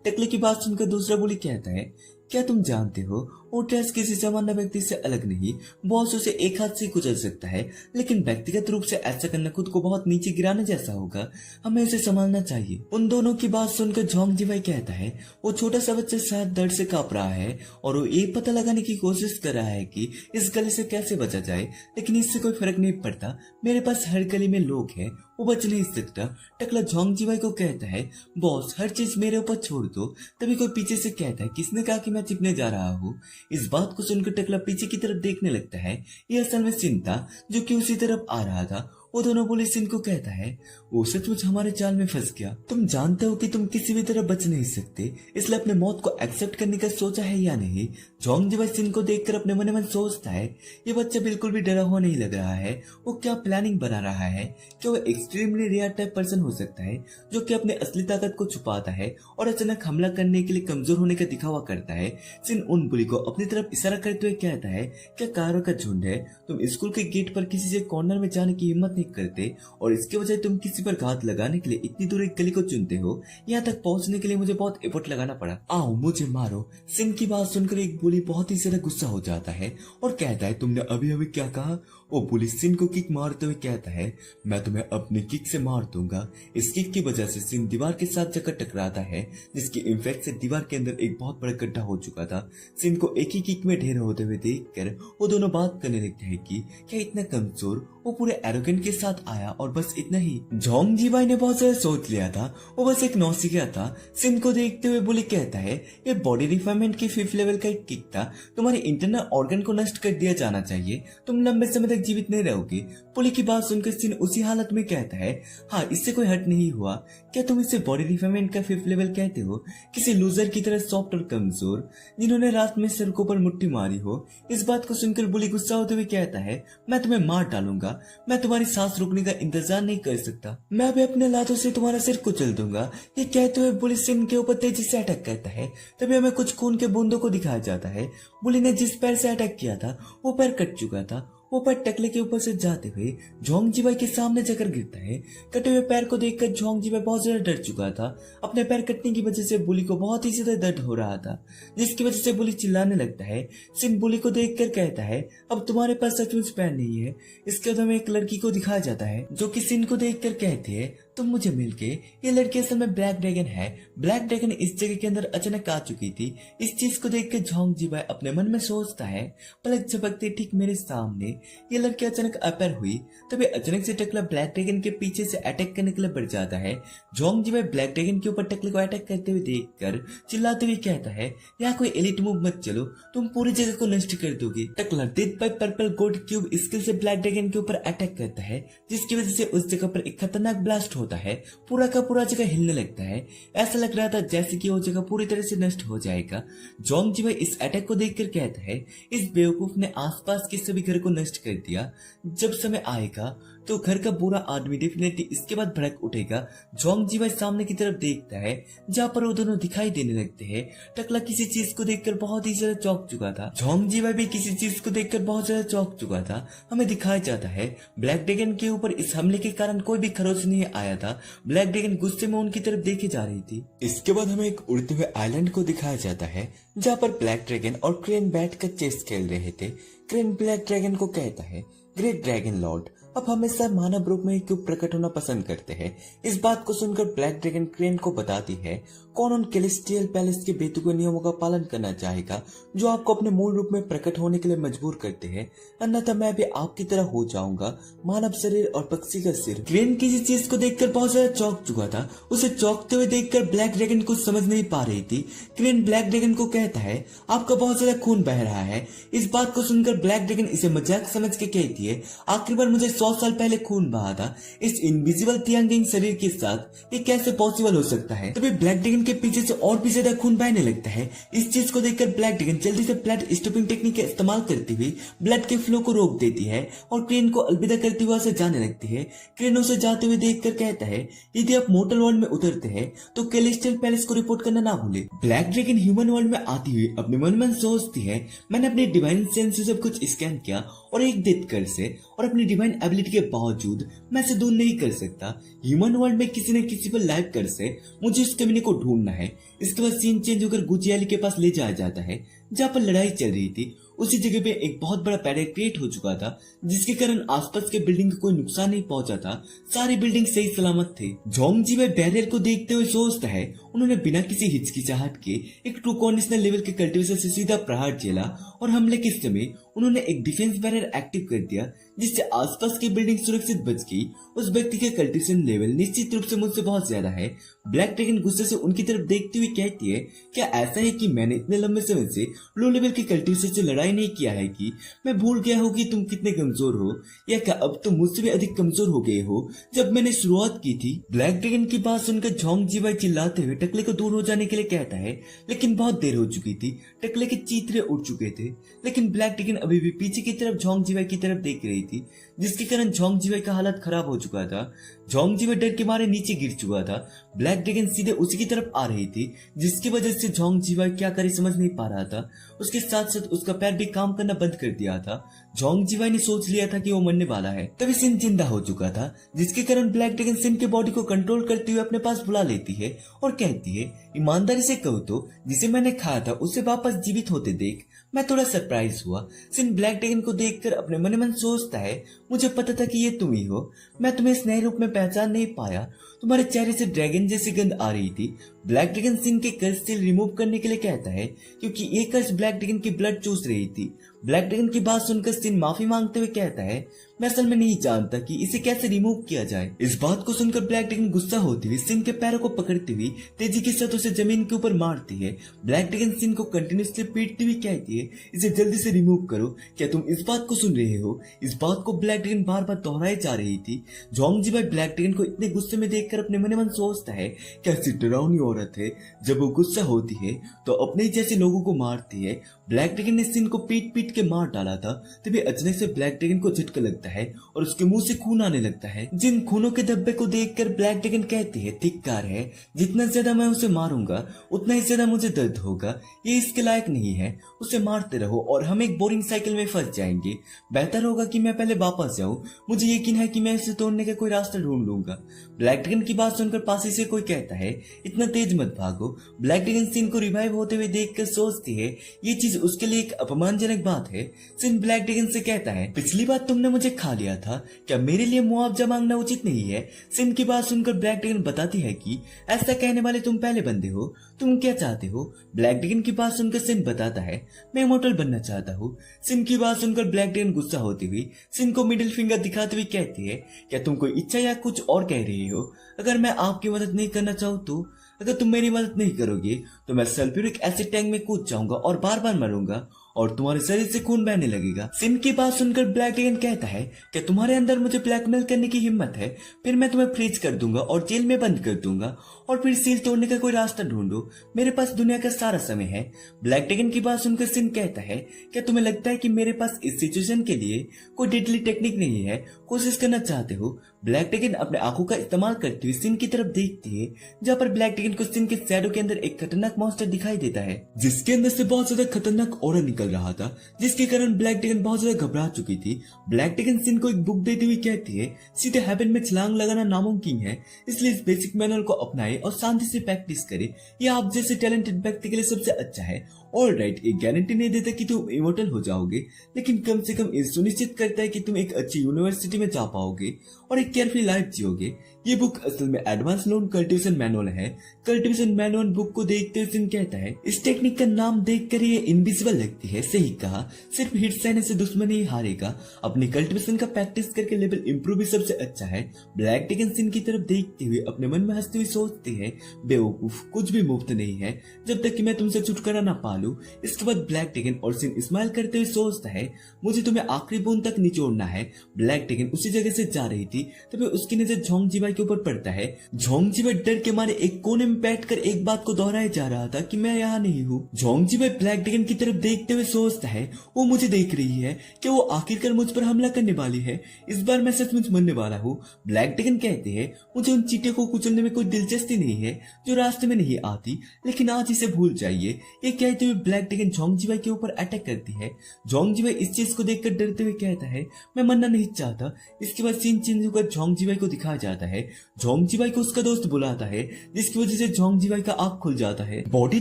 टकले की बात सुनकर दूसरा बुली कहता है, क्या तुम जानते हो वो ड्रेस किसी सामान्य व्यक्ति से अलग नहीं। बॉस उसे एक हाथ से कुचल सकता है, लेकिन व्यक्तिगत रूप से ऐसा करना खुद को बहुत नीचे गिराने जैसा होगा। हमें उसे संभालना चाहिए। उन दोनों की बात सुनकर जोंग जीवाई कहता है, वो छोटा सा बच्चा शायद दर्द से कांप रहा है और वो ये पता लगाने की कोशिश कर रहा है कि इस गले से कैसे बचा जाए, लेकिन इससे कोई फर्क नहीं पड़ता। मेरे पास हर गली में लोग हैं, वो बच नहीं सकता। टकला जोंग जीवाई को कहता है, बॉस हर चीज मेरे ऊपर छोड़ दो। तभी कोई पीछे से कहता है, किसने कहा कि मैं चिपने जा रहा हूँ। इस बात को सुनकर टकला पीछे की तरफ देखने लगता है। यह असल में सिन था जो कि उसी तरफ आ रहा था। वो दोनों बोले सिन को कहता है, वो सचमुच हमारे जाल में फंस गया। तुम जानते हो कि तुम किसी भी तरह बच नहीं सकते, इसलिए अपने मौत को एक्सेप्ट करने का सोचा है या नहीं। जोंग जीवाई सिन को देखकर अपने मन में सोचता है, ये बच्चा बिल्कुल भी डरा हुआ नहीं लग रहा है। वो क्या प्लानिंग बना रहा है। क्या वो एक्सट्रीमली रेयर टाइप पर्सन हो सकता है जो कि अपने असली ताकत को छुपाता है और अचानक हमला करने के लिए कमजोर होने का दिखावा करता है। सिन उन बुली को अपनी तरफ इशारा करते हुए कहता है, क्या कारों का झुंड है। तुम स्कूल के गेट पर किसी से कॉर्नर में जाने की हिम्मत नहीं करते और इसके वजह तुम किसी पर घात लगाने के लिए इतनी दूर एक गली को चुनते हो। यहाँ तक पहुंचने के लिए मुझे बहुत एफर्ट लगाना पड़ा। आओ मुझे मारो। सिन की बात सुनकर एक बुली बहुत ही ज्यादा गुस्सा हो जाता है और कहता है, तुमने अभी अभी क्या कहा। वो बुली सिन को किक मारते हुए कहता है, मैं तुम्हें अपनी किक से मार दूंगा। इस किक की वजह से सिन दीवार के साथ जाकर टकराता है, जिसकी इम्पैक्ट से दीवार के अंदर एक बहुत बड़ा गड्ढा हो चुका था। सिन को एक ही किक में ढेर होते हुए देखकर वो दोनों बात करने लगते हैं कि क्या इतना कमजोर। वो पूरे एरोगेंट के साथ आया और बस इतना ही। जोंग जीवाई ने बहुत ज्यादा सोच लिया था, वो बस एक नौसिखिया था। सिन को देखते हुए बुली कहता है, ये बॉडी रिफाइनमेंट की 5th लेवल का एक किक था। तुम्हारे इंटरनल ऑर्गन को नष्ट कर दिया जाना चाहिए, तुम लंबे समय तक जीवित नहीं रहोगे। बुली की बात सुनकर सिन उसी हालत में कहता है, हाँ इससे कोई हट नहीं हुआ। क्या तुम इसे बॉडी रिफाइनमेंट का 5th लेवल कहते हो। किसी लूजर की तरह सॉफ्ट और कमजोर जिन्होंने रात में सर को पर मुट्ठी मारी हो। इस बात को सुनकर बुली गुस्सा होते हुए कहता है, मैं तुम्हें मार डालूंगा। मैं तुम्हारी सांस रुकने का इंतजार नहीं कर सकता। मैं अभी अपने लातों से तुम्हारा सिर कुचल दूंगा। ये कहते हुए बुली सिन के ऊपर तेजी से अटैक करता है। तभी हमें कुछ खून के बूंदों को दिखाया जाता है। बुली ने जिस पैर से अटैक किया था वो पैर कट चुका था। वो पैर टकले के ऊपर से जाते हुए जोंग जीवाई के सामने जाकर गिरता है। कटे हुए पैर को देखकर जोंग जीवाई बहुत ज्यादा डर चुका था। अपने पैर कटने की वजह से बुली को बहुत ही ज्यादा दर्द हो रहा था, जिसकी वजह से बुली चिल्लाने लगता है। सिन बुली को देखकर कहता है, अब तुम्हारे पास सचमुच पैर नहीं है। इसके बाद हमें एक लड़की को दिखाया जाता है जो कि सिन को देखकर कहती है, तुम मुझे मिलके, ये लड़की असल में ब्लैक ड्रैगन है। ब्लैक ड्रैगन इस जगह के अंदर अचानक आ चुकी थी। इस चीज को देख के झोंग जीवाई अपने मन में सोचता है। पलक झपकते ठीक मेरे सामने ये लड़की अचानक अपर हुई। तभी अचानक से टकला ब्लैक ड्रैगन के पीछे से अटैक करने के लिए बढ़ जाता है। झोंग जीवाई ब्लैक ड्रैगन के ऊपर टकले को अटैक करते हुए देखकर चिल्लाते हुए कहता है, यहाँ कोई एलिट मूव मत चलो, तुम पूरी जगह को नष्ट कर दोगे। टकला death by purple gold cube skill से ब्लैक ड्रैगन के ऊपर अटैक करता है, जिसकी वजह से उस जगह पर एक खतरनाक ब्लास्ट होता है। पूरा का पूरा जगह हिलने लगता है। ऐसा लग रहा था जैसे कि वो जगह पूरी तरह से नष्ट हो जाएगा। झोंग जीवाई इस अटैक को देखकर कहता है, इस बेवकूफ ने आसपास के सभी घर को नष्ट कर दिया। जब समय आएगा तो घर का बुरा आदमी डेफिनेटली इसके बाद भड़क उठेगा। झोंग जीवाई सामने की तरफ देखता है जहाँ पर वो दोनों दिखाई देने लगते हैं। टकला किसी चीज को देखकर बहुत ही ज्यादा चौंक चुका था। झोंग जीवाई भी किसी चीज को देखकर बहुत ज्यादा चौंक चुका था। हमें दिखाया जाता है ब्लैक ड्रैगन के ऊपर इस हमले के कारण कोई भी खरोच नहीं आया था। ब्लैक ड्रैगन गुस्से में उनकी तरफ देखे जा रही थी। इसके बाद हमें एक उड़ते हुए आइलैंड को दिखाया जाता है जहाँ पर ब्लैक ड्रैगन और क्रेन बैठकर चेस खेल रहे थे। क्रेन ब्लैक ड्रैगन को कहता है, ग्रेट ड्रैगन लॉर्ड, अब हमेशा मानव रूप में क्यों प्रकट होना पसंद करते हैं। इस बात को सुनकर ब्लैक ड्रैगन क्रेन को बताती है, कौन उन कैलिस्टियल पैलेस के बेतुके नियमों का पालन करना चाहेगा जो आपको अपने मूल रूप में प्रकट होने के लिए मजबूर करते हैं, अन्यथा मैं भी आपकी तरह हो जाऊंगा, मानव शरीर और पक्षी का सिर। क्रेन किसी चीज को देखकर बहुत ज्यादा चौंक चुका था। उसे चौंकते हुए देखकर ब्लैक ड्रैगन कुछ समझ नहीं पा रही थी। क्रेन ब्लैक ड्रैगन को कहता है, आपका बहुत ज्यादा खून बह रहा है। इस बात को सुनकर ब्लैक ड्रैगन इसे मजाक समझ के कहती है, आखिर बार मुझे 100 साल पहले खून बहा था। इस इनविजिबल तियांगिंग शरीर के साथ ये कैसे पॉसिबल हो सकता है। तभी ब्लैक ड्रैगन के पीछे से और भी ज्यादा खून बहने लगता है। इस चीज को देखकर ब्लैक ड्रैगन जल्दी से ब्लड स्टॉपिंग टेक्निक का इस्तेमाल करती हुई ब्लड के फ्लो को रोक देती है और क्रेन को अलविदा करते हुए उसे जाने लगती है। क्रेन उसे जाते हुए देखकर कहता है, यदि आप मोर्टल वर्ल्ड में उतरते हैं तो कैलिस्टियल पैलेस को रिपोर्ट करना ना भूले। ब्लैक ड्रैगन ह्यूमन वर्ल्ड में आती हुई अपने मन में सोचती है, मैंने अपने डिवाइन सेंस से सब कुछ स्कैन किया और एक डेथ कर से और अपनी डिवाइन एबिलिटी के बावजूद मैं इसे दूर नहीं कर सकता। ह्यूमन वर्ल्ड में किसी न किसी पर लाइव कर से मुझे उस कमीने को ढूंढना है। इसके बाद सीन चेंज होकर गुजियाली के पास ले जाया जाता है जहाँ पर लड़ाई चल रही थी। उसी जगह पे एक बहुत बड़ा बैरियर क्रिएट हो चुका था, जिसके कारण आसपास के बिल्डिंग को कोई नुकसान नहीं पहुंचा था। सारी बिल्डिंग सही सलामत थे। झोंग जीवाई बैरियर को देखते हुए सोचता है, उन्होंने बिना किसी हिचकिचाहट के एक ट्रू कंडीशनल लेवल के कल्टीवेशन से सीधा प्रहार झेला और हमले के समय उन्होंने एक डिफेंस बैरियर एक्टिव कर दिया, जिससे आसपास की बिल्डिंग सुरक्षित बच गई। उस व्यक्ति का कल्टीवेशन लेवल निश्चित रूप से मुझसे बहुत ज्यादा है। ब्लैक ड्रैगन गुस्से से उनकी तरफ देखती हुई कहती है, क्या ऐसा है कि मैंने इतने लंबे समय से लो लेवल के कल्टीवेशन से लड़ाई नहीं किया है कि मैं भूल गया हूँ कि तुम कितने कमजोर हो, या क्या अब तुम मुझसे भी अधिक कमजोर हो गए हो जब मैंने शुरुआत की थी। ब्लैक ड्रैगन की बात सुनकर झोंग जीवाई चिल्लाते हुए टकले को दूर हो जाने के लिए कहता है, लेकिन बहुत देर हो चुकी थी। टकले के चीथड़े उड़ चुके थे, लेकिन ब्लैक ड्रैगन अभी भी पीछे की तरफ झोंग जीवाई की तरफ देख रही थी, जिसके कारण झोंग जीवाई का हालत खराब हो चुका था। झोंग जीवाई डर के मारे नीचे गिर चुका था। ब्लैक ड्रैगन सीधे उसी की तरफ आ रही थी, जिसकी वजह से झोंग जीवाई क्या करे समझ नहीं पा रहा था। उसके साथ साथ उसका पैर भी काम करना बंद कर दिया था। झोंग जीवाई ने सोच लिया था कि वो मरने वाला है। तभी सिन जिंदा हो चुका था, जिसके कारण ब्लैक ड्रैगन सिन के बॉडी को कंट्रोल करते हुए अपने पास बुला लेती है और कहती है, ईमानदारी से कहो तो जिसे मैंने खाया था उसे वापस जीवित होते देख मैं थोड़ा सरप्राइज हुआ। सिन ब्लैक ड्रैगन को देखकर अपने मन में सोचता है, मुझे पता था कि ये तुम ही हो। मैं तुम्हें इस नए रूप में पहचान नहीं पाया। तुम्हारे चेहरे से ड्रैगन जैसी गंध आ रही थी। ब्लैक ड्रैगन सिन के कर्ज से रिमूव करने के लिए कहता है, क्योंकि ये कर्ज ब्लैक ड्रैगन की ब्लड चूस रही थी। ब्लैक ड्रैगन की बात सुनकर सिन माफी मांगते हुए कहता है, मैं असल में नहीं जानता कि इसे कैसे रिमूव किया जाए। इस बात को सुनकर ब्लैक ड्रैगन गुस्सा होती हुई सिन के पैरों को पकड़ती हुई तेजी के साथ उसे जमीन के ऊपर मारती है। ब्लैक ड्रैगन सिन को कंटिन्यूसली पीटती हुई कहती है, इसे जल्दी से रिमूव करो। क्या तुम इस बात को सुन रहे हो? इस बात को ब्लैक ड्रैगन बार बार दोहराई जा रही थी। झोंग जीवाई ब्लैक ड्रैगन को इतने गुस्से में देखकर अपने मन मन सोचता है, कैसी डरावनी औरत है। जब वो गुस्सा होती है तो अपने ही जैसे लोगों को मारती है। ब्लैक ड्रैगन ने सिन को पीट पीट के मार डाला था। तभी अचानक से ब्लैक ड्रैगन को झटका लगता है और उसके मुंह से खून आने लगता है। जिन खूनों के धब्बे को देखकर ब्लैक ड्रैगन कहती है, धिक्कार है, जितना ज्यादा मैं उसे मारूंगा उतना ही ज्यादा मुझे दर्द होगा। ये इसके लायक नहीं है। उसे मारते रहो और हम एक बोरिंग साइकिल में फंस जाएंगे। बेहतर होगा कि मैं पहले वापस जाऊं। मुझे यकीन है कि मैं इसे तोड़ने का कोई रास्ता ढूंढ लूंगा। ब्लैक ड्रैगन की बात सुनकर पास से कोई कहता है, इतना तेज मत भागो। ब्लैक ड्रैगन सिन को रिवाइव होते हुए देखकर सोचती है, ये चीज उसके लिए एक अपमानजनक बात बात है। सिन ब्लैक ड्रैगन से कहता है, पिछली बार तुमने मुझे खा लिया था, क्या मेरे लिए मुआवजा मांगना उचित नहीं है? सिन की बात सुनकर ब्लैक ड्रैगन बताती है कि ऐसा कहने वाले तुम पहले बंदे हो, तुम क्या चाहते हो? ब्लैक ड्रैगन की बात सुनकर सिन बताता है, मैं इमॉर्टल बनना चाहता हूँ। सिन की बात सुनकर ब्लैक ड्रैगन गुस्सा होती हुई सिन को मिडिल फिंगर दिखाते हुए कहती है, क्या तुम कोई इच्छा या कुछ और कह रही हो? अगर मैं आपकी मदद नहीं करना चाहूँ तो? अगर तुम मेरी मदद नहीं करोगे तो मैं सल्फ्यूरिक एसिड टैंक में कूद जाऊंगा और बार बार मरूंगा और तुम्हारे शरीर से खून बहने लगेगा। सिन की बात सुनकर ब्लैक ड्रैगन कहता है कि तुम्हारे अंदर मुझे ब्लैकमेल करने की हिम्मत है, फिर मैं तुम्हें फ्रीज कर दूंगा और जेल में बंद कर दूंगा और फिर सील तोड़ने का कोई रास्ता ढूंढो। मेरे पास दुनिया का सारा समय है। ब्लैक ड्रैगन की बात सुनकर सिन कहता है, क्या तुम्हें लगता है कि मेरे पास इस सिचुएशन के लिए कोई डेडली टेक्निक नहीं है? कोशिश करना चाहते हो? ब्लैक ड्रैगन अपने आंखों का इस्तेमाल करते हुए सिन की तरफ देखती है, जहाँ पर ब्लैक ड्रैगन को सिन के शैडो के अंदर एक खतरनाक मॉन्स्टर दिखाई देता है, जिसके अंदर से बहुत ज्यादा खतरनाक ऑरा निकल रहा था, जिसके कारण ब्लैक ड्रैगन बहुत ज्यादा घबरा चुकी थी। ब्लैक ड्रैगन सिन को एक बुक देती हुई कहती है, सीधे हेवन में छलांग लगाना नामुमकिन है, इसलिए इस बेसिक मैनुअल को अपनाए और शांति से प्रैक्टिस करे। यह आप जैसे टैलेंटेड व्यक्ति के लिए सबसे अच्छा है। ऑलराइट, ये गारंटी नहीं देता कि तुम इमॉर्टल हो जाओगे, लेकिन कम से कम ये सुनिश्चित करता है कि तुम एक अच्छी यूनिवर्सिटी में जा पाओगे और एक केयरफ्री लाइफ जियोगे। ये बुक असल में एडवांस लोन कल्टीवेशन मैनुअल है। कल्टीवेशन मैनुअल बुक को देखते हुए सिन कहता है, इस टेक्निक का नाम देखकर ये इनविजिबल लगती है। सही कहा, सिर्फ हिट सहने से दुश्मन ही हारेगा। अपनी कल्टीवेशन का प्रैक्टिस करके लेवल इंप्रूव भी सबसे अच्छा है। ब्लैक ड्रैगन सिन की तरफ देखते हुए अपने मन में हंसते हुए सोचती है, बेवकूफ, कुछ भी मुफ्त नहीं है जब तक कि मैं तुमसे छुटकारा ना पा लूं। इसके बाद ब्लैक ड्रैगन और सिन स्माइल करते हुए सोचता है, मुझे तुम्हें आखिरी बूंद तक निचोड़ना है। ब्लैक ड्रैगन उसी जगह से जा रही थी तभी उसकी नजर झोंग जीवाई के ऊपर पड़ता है। झोंग जीवाई डर के मारे एक कोने में बैठकर एक बात को दोहराए जा रहा था कि मैं यहाँ नहीं हूँ। झोंग जीवाई ब्लैक ड्रैगन की तरफ देखते हुए सोचता है, वो मुझे देख रही है कि वो आखिरकार मुझ पर हमला करने वाली है। इस बार मैं सचमुच मरने वाला हूँ। ब्लैक ड्रैगन कहते हैं, मुझे उन चींटियों को कुचलने में कोई दिलचस्पी नहीं है जो रास्ते में नहीं आती, लेकिन आज इसे भूल जाइए। ये कहते हुए ब्लैक ड्रैगन झोंग जीवाई के ऊपर अटैक करती है। झोंग जीवाई इस चीज को देखकर डरते हुए कहता है, मैं मरना नहीं चाहता। इसके बाद सीन चेंज होकर झोंग जीवाई को दिखाया जाता है। झोंग जीवाई को उसका दोस्त बुलाता है, जिसकी वजह से झोंग जीवाई का आंख खुल जाता है। बॉडी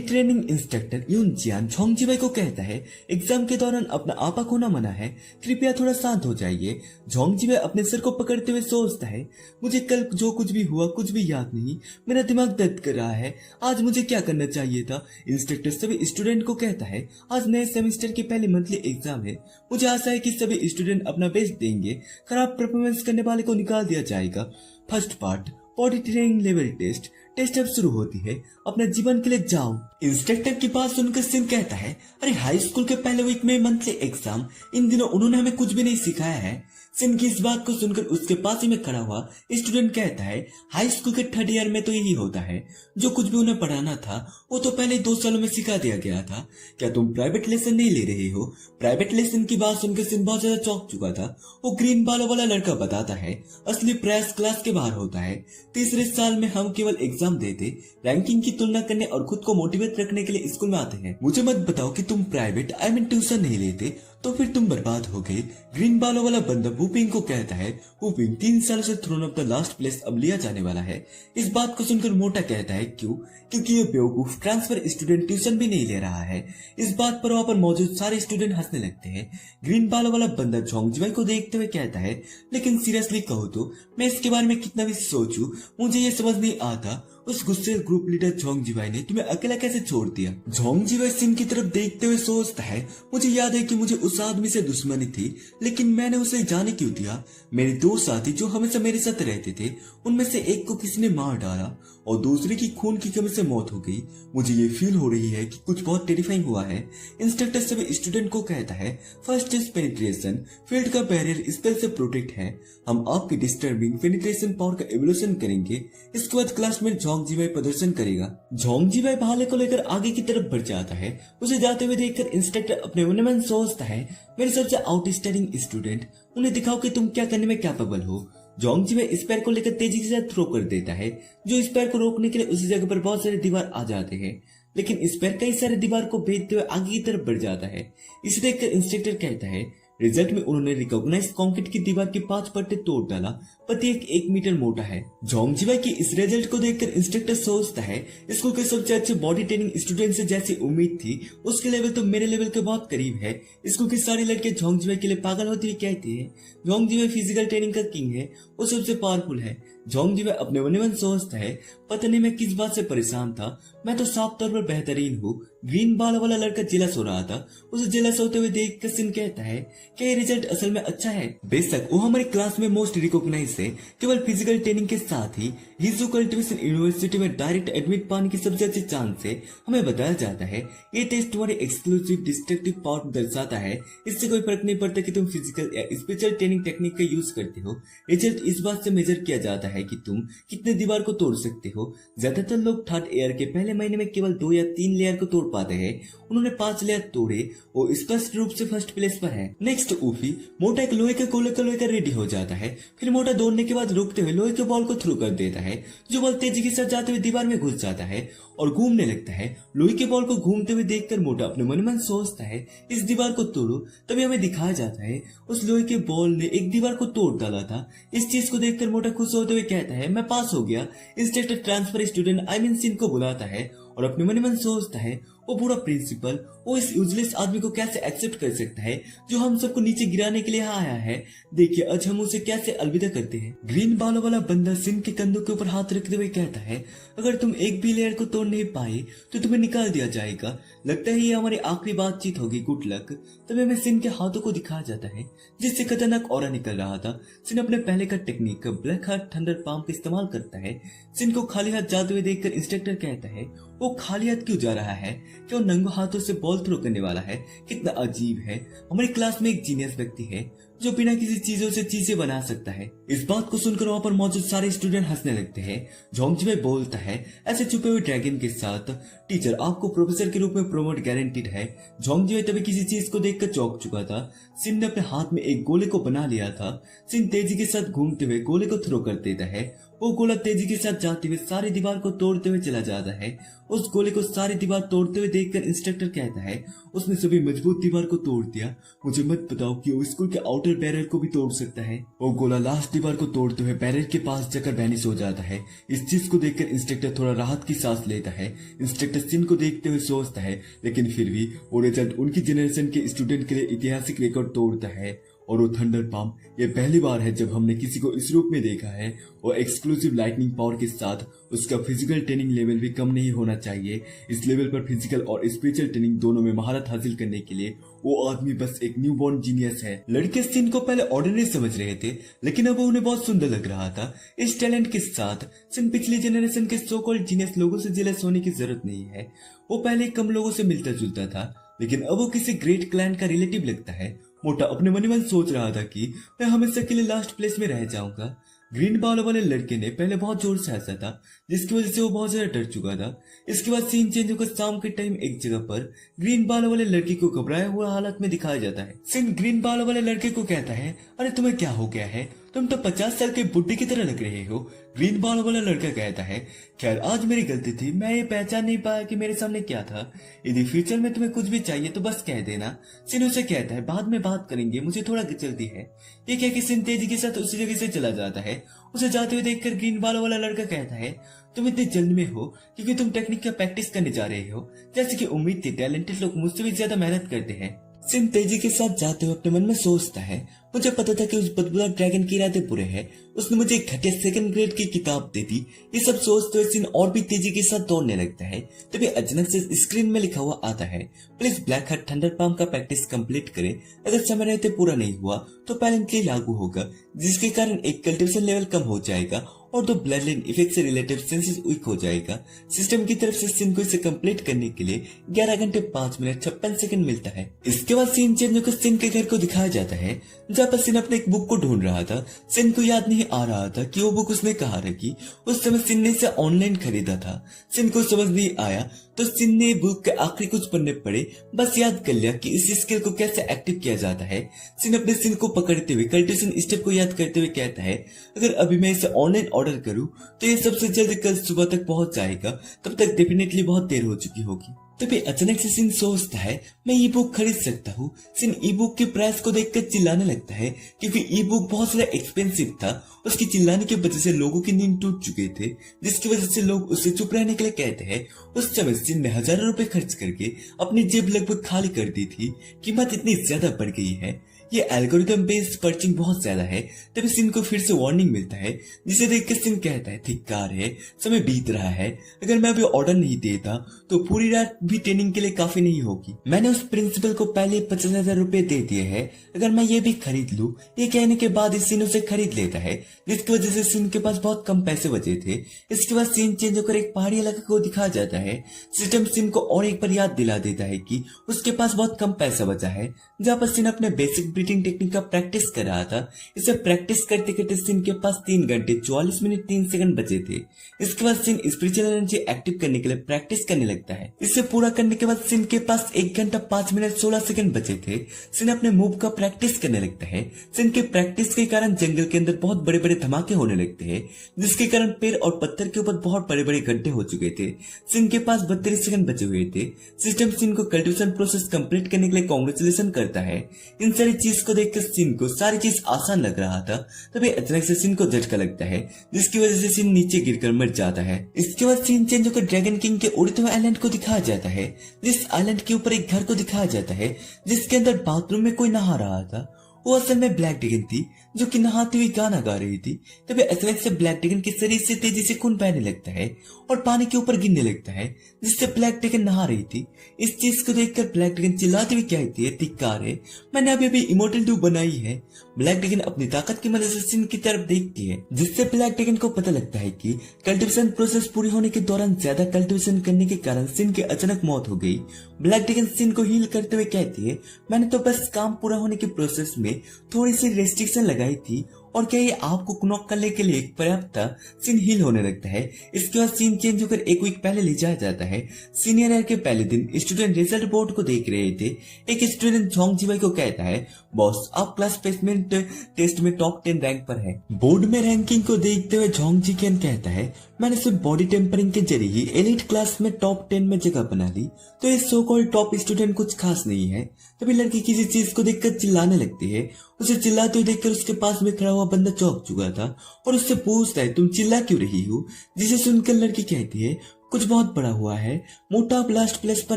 ट्रेनिंग इंस्ट्रक्टर यून जियान झोंग जीवाई को कहता है, एग्जाम के दौरान अपना आपा खोना मना है, कृपया थोड़ा शांत हो जाइए। झोंग जीवाई अपने सर को पकड़ते हुए सोचता है, मुझे कल जो कुछ भी हुआ कुछ भी याद नहीं, मेरा दिमाग दर्द कर रहा है, आज मुझे क्या करना चाहिए था। इंस्ट्रक्टर सभी स्टूडेंट को कहता है, आज नए सेमेस्टर के पहले मंथली एग्जाम है, मुझे आशा है कि सभी स्टूडेंट अपना बेस्ट देंगे, खराब परफॉर्मेंस करने वाले को निकाल दिया जाएगा। First part, body training level test. Test अब शुरू होती है, अपने जीवन के लिए जाओ। इंस्ट्रक्टर की बात सुनकर सिन कहता है, अरे हाई स्कूल के पहले वीक में मंथली एग्जाम, इन दिनों उन्होंने हमें कुछ भी नहीं सिखाया है। सिन की इस बात को सुनकर उसके पास ही में खड़ा हुआ स्टूडेंट कहता है, हाई स्कूल के थर्ड ईयर में तो यही होता है, जो कुछ भी उन्हें पढ़ाना था वो तो पहले 2 सालों में सिखा दिया गया था। क्या तुम प्राइवेट लेसन नहीं ले रहे हो? प्राइवेट लेसन की बात सुनकर सिन बहुत ज्यादा चौंक चुका था। वो ग्रीन बालों वाला लड़का बताता है, असली प्रयास क्लास के बाहर होता है। तीसरे साल में हम केवल एग्जाम देते, रैंकिंग की तुलना करने और खुद को मोटिवेट रखने के लिए स्कूल में आते हैं। मुझे मत बताओ कि तुम प्राइवेट ट्यूशन नहीं लेते, तो फिर तुम बर्बाद हो गए। ग्रीन बालों वाला बंदा वुपिंग को कहता है, वुपिंग 3 साल से thrown off the last place अब लिया जाने वाला है। इस बात को सुनकर मोटा कहता है, क्यों? क्योंकि ये बेवकूफ ट्रांसफर स्टूडेंट ट्यूशन भी नहीं ले रहा है। इस बात पर वहां पर मौजूद सारे स्टूडेंट हंसने लगते हैं। ग्रीन बालों वाला बंदा झोंग जीवाई को देखते हुए कहता है, लेकिन सीरियसली कहो तो मैं इसके बारे में कितना भी सोचूं, मुझे ये समझ नहीं आता उस गुस्से ग्रुप लीडर झोंग जीवाई ने तुम्हें अकेला कैसे छोड़ दिया। झोंग जीवाई सिन की तरफ देखते हुए सोचता है, मुझे याद है कि मुझे उस आदमी से दुश्मनी थी, लेकिन मैंने उसे जाने क्यों दिया। मेरे 2 साथी जो हमेशा मेरे साथ रहते थे, उनमें से एक को किसी ने मार डाला और दूसरे की खून की कमी से मौत हो गई। मुझे ये फील हो रही है कि कुछ बहुत टेरिफाइंग हुआ है। इंस्ट्रक्टर सभी स्टूडेंट को कहता है, फर्स्ट इज पेनिट्रेशन, फील्ड का बैरियर स्पेल से प्रोटेक्ट है। हम आपकी डिस्टर्बिंग पेनिट्रेशन पावर का एवोल्यूशन करेंगे। इसके बाद क्लास में झोंग जीवाई प्रदर्शन करेगा। झोंग जीवाई भाले को लेकर आगे की तरफ बढ़ जाता है। उसे जाते हुए देखकर इंस्ट्रक्टर अपने मन में सोचता है, मेरे सबसे आउटस्टैंडिंग स्टूडेंट, उन्हें दिखाओ कि तुम क्या करने में कैपेबल हो। झोंग जीवाई स्पेयर को लेकर तेजी के साथ थ्रो कर देता है, जो स्पेयर को रोकने के लिए उसी जगह पर बहुत सारे दीवार आ जाते हैं, लेकिन स्पेयर कई सारे दीवार को भेजते हुए आगे की तरफ बढ़ जाता है। इसे देखकर इंस्ट्रक्टर कहता है, रिजल्ट में उन्होंने रिकॉग्नाइज कंक्रीट की दीवार की 5 परतें तोड़ डाला, प्रत्येक 1 मीटर मोटा है। जोंगजिवाई की इस रिजल्ट को देखकर इंस्ट्रक्टर सोचता है स्कूल के सबसे अच्छे बॉडी ट्रेनिंग स्टूडेंट से जैसी उम्मीद थी उसके लेवल तो मेरे लेवल के बहुत करीब है। स्कूल के सारे लड़के जोंगजिवाई के लिए पागल होते हुए कहते हैं जोंगजिवाई फिजिकल ट्रेनिंग का किंग है, वो सबसे पावरफुल है। जोंगजिवाई अपने मन में सोचता है पता नहीं मैं किस बात से परेशान था, मैं तो साफ तौर पर बेहतरीन हूँ। ग्रीन बाल वाला लड़का जेलस हो रहा था, उसे जेलस होते हुए देख कर सिन कहता है कि ये रिजल्ट असल में अच्छा है। बेशक वो हमारी क्लास में मोस्ट रिकॉग्नाइज है, केवल फिजिकल ट्रेनिंग के साथ ही हिजू कल्टिवेशन यूनिवर्सिटी में डायरेक्ट एडमिट पाने की सबसे अच्छी चांस से हमें बताया जाता है। ये टेस्ट तुम्हारी एक्सक्लूसिव डिस्ट्रक्टिव पावर दर्शाता है, इससे कोई फर्क नहीं पड़ता कि तुम फिजिकल या स्पेशल ट्रेनिंग टेक्निक का यूज करते हो। रिजल्ट इस बात से मेजर किया जाता है कि तुम कितने दीवार को तोड़ सकते हो। ज्यादातर लोग थर्ड ईयर के पहले महीने में केवल 2 या 3 लेयर को तोड़ पाते हैं, उन्होंने 5 लेयर तोड़े और स्पष्ट रूप से फर्स्ट प्लेस पर है। नेक्स्ट ऊफी मोटा एक लोहे के गोले को लेकर रेडी हो जाता है, फिर मोटा दौड़ने के बाद रुकते हुए लोहे के बॉल को थ्रू कर देता है, जो बॉल तेजी के साथ जाते हुए दीवार में घुस जाता है और घूमने लगता है। लोहे के बॉल को घूमते हुए देखकर मोटा अपने मन में सोचता है इस दीवार को तोड़ो। तभी हमें दिखाया जाता है उस लोहे के बॉल ने एक दीवार को तोड़ डाला था। इस चीज को देखकर मोटा खुश होते हुए कहता है मैं पास हो गया। Instructor transfer student I mean सिन को बुलाता है और अपने मन में सोचता है वो पूरा प्रिंसिपल वो इस यूजलेस आदमी को कैसे एक्सेप्ट कर सकता है जो हम सबको नीचे गिराने के लिए आया है। देखिए आज हम उसे कैसे अलविदा करते हैं। ग्रीन बालों वाला बंदा सिन के कंधों के ऊपर हाथ रखते हुए कहता है अगर तुम एक भी लेयर को तोड़ नहीं पाए तो तुम्हें निकाल दिया जाएगा। लगता है ये हमारी आखिरी बातचीत होगी, गुड लक। तभी हमें सिन के हाथों को दिखाया जाता है जिससे खतरनाक ऑरा निकल रहा था। सिन अपने पहले का technique black heart thunder palm का इस्तेमाल करता है। सिन को खाली हाथ जाते हुए देखकर इंस्ट्रक्टर कहता है वो खाली हाथ क्यों जा रहा है, क्या वो नंगो हाथों से बॉल थ्रो करने वाला है। कितना अजीब है। हमारी क्लास में एक जीनियस व्यक्ति है जो बिना किसी चीजों से चीजें बना सकता है। इस बात को सुनकर वहाँ पर मौजूद सारे स्टूडेंट हंसने लगते हैं। जोंगजिवाई बोलता है ऐसे छुपे हुए ड्रैगन के साथ टीचर आपको प्रोफेसर के रूप में प्रमोट गारंटीड है। जोंगजिवाई तभी किसी चीज को देखकर चौंक चुका था। सिन ने अपने हाथ में एक गोले को बना लिया था। सिन तेजी के साथ घूमते हुए गोले को थ्रो कर देता है। वो गोला तेजी के साथ जाते हुए सारी दीवार को तोड़ते हुए चला जाता है। उस गोले को सारी दीवार तोड़ते हुए देखकर इंस्ट्रक्टर कहता है उसने सभी मजबूत दीवार को तोड़ दिया। मुझे मत बताओ कि वो स्कूल के आउटर बैरियर को भी तोड़ सकता है। वो गोला लास्ट दीवार को तोड़ते हुए बैरियर के पास जाकर वैनिश हो जाता है। इस चीज को देखकर इंस्ट्रक्टर थोड़ा राहत की सांस लेता है। इंस्ट्रक्टर सिन को देखते हुए सोचता है लेकिन फिर भी वो रिजल्ट उनकी जनरेशन के स्टूडेंट के लिए ऐतिहासिक रिकॉर्ड तोड़ता है और वो थंडर पाम ये पहली बार है जब हमने किसी को इस रूप में देखा है और एक्सक्लूसिव लाइटनिंग पावर के साथ उसका फिजिकल ट्रेनिंग लेवल भी कम नहीं होना चाहिए। इस लेवल पर फिजिकल और स्पिरिचुअल ट्रेनिंग दोनों में महारत हासिल करने के लिए वो आदमी बस एक न्यू बॉर्न जीनियस है। लड़के सिन को पहले ऑर्डिनरी समझ रहे थे लेकिन अब उन्हें बहुत सुंदर लग रहा था। इस टैलेंट के साथ सिन पिछली जनरेशन के सो कॉल्ड जीनियस लोगों से जेलस होने की जरूरत नहीं है। वो पहले कम लोगों से मिलता जुलता था लेकिन अब वो किसी ग्रेट क्लैन का रिलेटिव लगता है। मोटा अपने मन में सोच रहा था कि मैं हमेशा के लिए लास्ट प्लेस में रह जाऊंगा। ग्रीन बाल वाले लड़के ने पहले बहुत जोर से हंसा था जिसकी वजह से वो बहुत ज्यादा डर चुका था। इसके बाद सीन चेंज होकर शाम के टाइम एक जगह पर ग्रीन बाल वाले लड़के को घबराया हुआ हालत में दिखाया जाता है। सीन ग्रीन बाल वाले लड़के को कहता है अरे तुम्हें क्या हो गया है, तुम तो 50 साल के बुड्ढे की तरह लग रहे हो। ग्रीन बाल वाला लड़का कहता है खैर आज मेरी गलती थी, मैं ये पहचान नहीं पाया कि मेरे सामने क्या था। यदि फ्यूचर में तुम्हें कुछ भी चाहिए तो बस कह देना। सिन उसे कहता है बाद में बात करेंगे, मुझे थोड़ा जल्दी है। ये कह के सिन तेजी के साथ उसी जगह से चला जाता है। उसे जाते हुए देखकर ग्रीन बाल वाला लड़का कहता है तुम इतने जल्द में हो क्योंकि तुम टेक्निक का प्रैक्टिस करने जा रहे हो। जैसे कि उम्मीद थी टैलेंटेड लोग मुझसे भी ज्यादा मेहनत करते हैं। सिन तेजी के साथ जाते हुए अपने मन में सोचता है मुझे पता था कि उस बदबूदार ड्रैगन के इरादे बुरे हैं, उसने मुझे एक घटिया सेकंड ग्रेड की किताब दे दी। ये सब सोचते हुए सिन और भी तेजी के साथ दौड़ने लगता है। तभी अचानक से स्क्रीन में लिखा हुआ आता है please black heart thunder palm का प्रैक्टिस कंप्लीट करें, अगर समय रहते पूरा नहीं हुआ तो पेनल्टी लागू होगा जिसके कारण एक कल्टिवेशन लेवल कम हो जाएगा और दो ब्लड लाइन इफेक्ट से रिलेटेड सेंसेस वीक हो जाएगा। सिस्टम की तरफ से सिन को इसे कंप्लीट करने के लिए 11 घंटे 5 मिनट 56 सेकंड मिलता है। इसके बाद सीन चेंज होकर सिन के घर को दिखाया जाता है जहाँ पर सिन अपने एक बुक को ढूंढ रहा था। सिन को याद नहीं आ रहा था कि वो बुक उसने कहाँ रखी। उस समय सिन ने इसे ऑनलाइन खरीदा था। सिन को समझ नहीं आया तो सिन ने बुक के आखिरी कुछ पन्ने पढ़े, बस याद कर लिया कि इस स्किल को कैसे एक्टिव किया जाता है। सिन अपने सिन को पकड़ते हुए कल्टिवेशन स्टेप को याद करते हुए कहता है अगर अभी मैं इसे ऑनलाइन ऑर्डर करूं तो ये सबसे जल्द कल सुबह तक पहुंच जाएगा, तब तक डेफिनेटली बहुत देर हो चुकी होगी। तभी अचानक से सिन सोचता है मैं ई बुक खरीद सकता हूँ। सिन ई बुक के प्राइस को देखकर चिल्लाने लगता है क्योंकि ई बुक बहुत ज्यादा एक्सपेंसिव था। उसकी चिल्लाने की वजह से लोगों की नींद टूट चुके थे, जिसकी वजह से लोग उससे चुप रहने के लिए कहते हैं। उस समय सिन ने हजारों रुपए खर्च करके अपनी जेब लगभग खाली कर दी थी। कीमत इतनी ज्यादा बढ़ गई है, ये एल्गोरिथम बेस्ड पर्चिंग बहुत ज्यादा है। तभी सिन को फिर से वार्निंग मिलता है, जिसे देखकर सिन कहता है धिक्कार है, समय बीत रहा है। अगर मैं अभी ऑर्डर नहीं देता तो पूरी रात भी ट्रेनिंग के लिए काफी नहीं होगी। मैंने उस प्रिंसिपल को पहले 50,000 रुपए दे दिए हैं, अगर मैं ये भी खरीद लूं। ये कहने के बाद सिन उसे खरीद लेता है, जिसकी वजह से सिन के पास बहुत कम पैसे बचे थे। इसके बाद सीन चेंज होकर एक पहाड़ी इलाके को दिखाया जाता है। सिस्टम सिन को और एक बार याद दिला देता है कि उसके पास बहुत कम पैसा बचा है, जहाँ पर सिन अपने बेसिक ब्रीथिंग टेक्निक का प्रैक्टिस कर रहा था। इसे प्रैक्टिस करते करते सिन के पास 3 घंटे 44 मिनट 3 सेकंड बचे थे। इसके बाद सिन स्पिरिचुअल एनर्जी एक्टिव करने के लिए प्रैक्टिस करने लगता है। इसे पूरा करने के बाद सिन के पास 1 घंटा 5 मिनट 16 सेकंड बचे थे। सिन अपने मूव का प्रैक्टिस करने लगता है। सिन के प्रैक्टिस के कारण जंगल के अंदर बहुत बड़े बड़े धमाके होने लगते हैं, जिसके कारण पेड़ और पत्थर के ऊपर बहुत बड़े बड़े गड्ढे हो चुके थे। सिन के पास 32 सेकंड बचे हुए थे। सिस्टम सिन को कल्टिवेशन प्रोसेस कंप्लीट करने के लिए कांग्रेचुलेशन करता है। इन सारी चीज को देखकर सिन को सारी चीज आसान लग रहा था। तभी अचानक से सिन को झटका लगता है, जिसकी वजह से सिन नीचे गिरकर मर जाता है। इसके बाद सीन चेंज होकर ड्रैगन किंग के उड़ते हुए आइलैंड को दिखाया जाता है, जिस आइलैंड के ऊपर एक घर को दिखाया जाता है, जिसके अंदर बाथरूम में कोई नहा रहा था। वो असल में ब्लैक ड्रैगन थी, जो कि नहाती हुई गाना गा रही थी। तभी अचानक से ब्लैक ड्रैगन के शरीर से तेजी से खून बहने लगता है और पानी के ऊपर गिरने लगता है, जिससे ब्लैक ड्रैगन नहा रही थी। इस चीज को देखकर ब्लैक ड्रैगन चिल्लाती हुई कहती है, धिक्कार है, मैंने अभी अभी इमोर्टल ड्यू बनाई है। ब्लैक ड्रैगन अपनी ताकत की मदद से सिन की तरफ देखती है, जिससे ब्लैक ड्रैगन को पता लगता है कि कल्टिवेशन प्रोसेस पूरी होने के दौरान ज्यादा कल्टिवेशन करने के कारण सिन की अचानक मौत हो गई। ब्लैक ड्रैगन सिन को हील करते हुए कहती है, मैंने तो बस काम पूरा होने के प्रोसेस में थोड़ी सी रेस्ट्रिक्शन लगाई थी, और क्या ये आपको नॉक करने के लिए पर्याप्त था। सीन हील होने लगता है। इसके बाद सीन चेंज होकर एक वीक पहले ले जाया जाता है। सीनियर ईयर के पहले दिन स्टूडेंट रिजल्ट बोर्ड को देख रहे थे। एक स्टूडेंट झोंग जीवाई को कहता है, बॉस आप क्लास प्लेसमेंट टेस्ट में टॉप 10 रैंक पर है। बोर्ड में रैंकिंग को देखते हुए झोंग जी कैन कहता है, मैंने सिर्फ बॉडी टेम्परिंग के जरिए ही एलिट क्लास में टॉप 10 में जगह बना ली, तो ये सो कॉल्ड टॉप स्टूडेंट कुछ खास नहीं है। तभी लड़की किसी चीज को देखकर चिल्लाने लगती है। उसे चिल्लाते हुए देखकर उसके पास में खड़ा हुआ बंदा चौंक चुका था और उससे पूछता है, तुम चिल्ला क्यों रही हो? जिसे सुनकर लड़की कहती है, कुछ बहुत बड़ा हुआ है, मोटा अब लास्ट प्लेस पर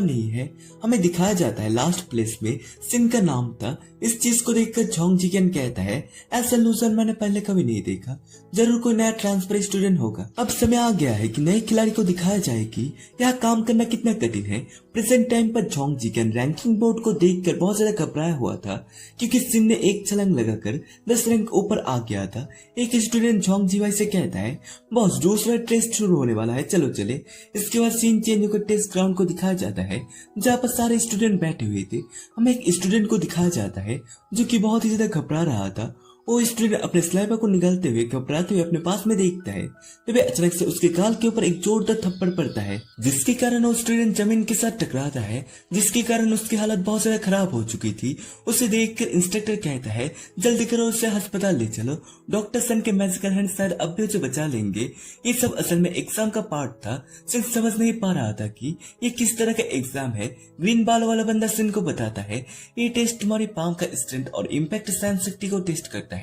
नहीं है। हमें दिखाया जाता है लास्ट प्लेस में सिन का नाम था। इस चीज को देखकर झोंग जिकेन कहता है, ऐसा लूजर मैंने पहले कभी नहीं देखा, जरूर कोई नया ट्रांसफर स्टूडेंट होगा। अब समय आ गया है कि नए खिलाड़ी को दिखाया जाए कि यहाँ काम करना कितना कठिन है। प्रेजेंट टाइम पर झोंग जिकेन रैंकिंग बोर्ड को देखकर बहुत ज्यादा घबराया हुआ था, क्योंकि सिन ने एक छलांग लगाकर 10 रैंक ऊपर आ गया था। एक स्टूडेंट झोंग जीवाई से कहता है, बॉस दूसरा टेस्ट शुरू होने वाला है, चलो चले। इसके बाद सीन चेंज होकर टेस्ट ग्राउंड को दिखाया जाता है, जहाँ पर सारे स्टूडेंट बैठे हुए थे। हमें एक स्टूडेंट को दिखाया जाता है जो कि बहुत ही ज्यादा घबरा रहा था। वो स्टूडेंट अपने स्लाइबर को निकालते हुए घबराते हुए अपने पास में देखता है। तभी अचानक से उसके गाल के ऊपर एक जोरदार थप्पड़ पड़ता है, जिसके कारण वो स्टूडेंट जमीन के साथ टकराता है, जिसके कारण उसकी हालत बहुत ज्यादा खराब हो चुकी थी। उसे देखकर इंस्ट्रक्टर कहता है, जल्दी करो उसे अस्पताल ले चलो, डॉक्टर सन के मैजिकल हैंड शायद अब भी उसे बचा लेंगे। ये सब असल में एग्जाम का पार्ट था। सिन समझ नहीं पा रहा था कि ये किस तरह का एग्जाम है। ग्रीन बाल वाला बंदा सिन को बताता है, ये टेस्ट तुम्हारी पाम का स्ट्रेंथ और इम्पैक्ट सहन शक्ति को टेस्ट करता है।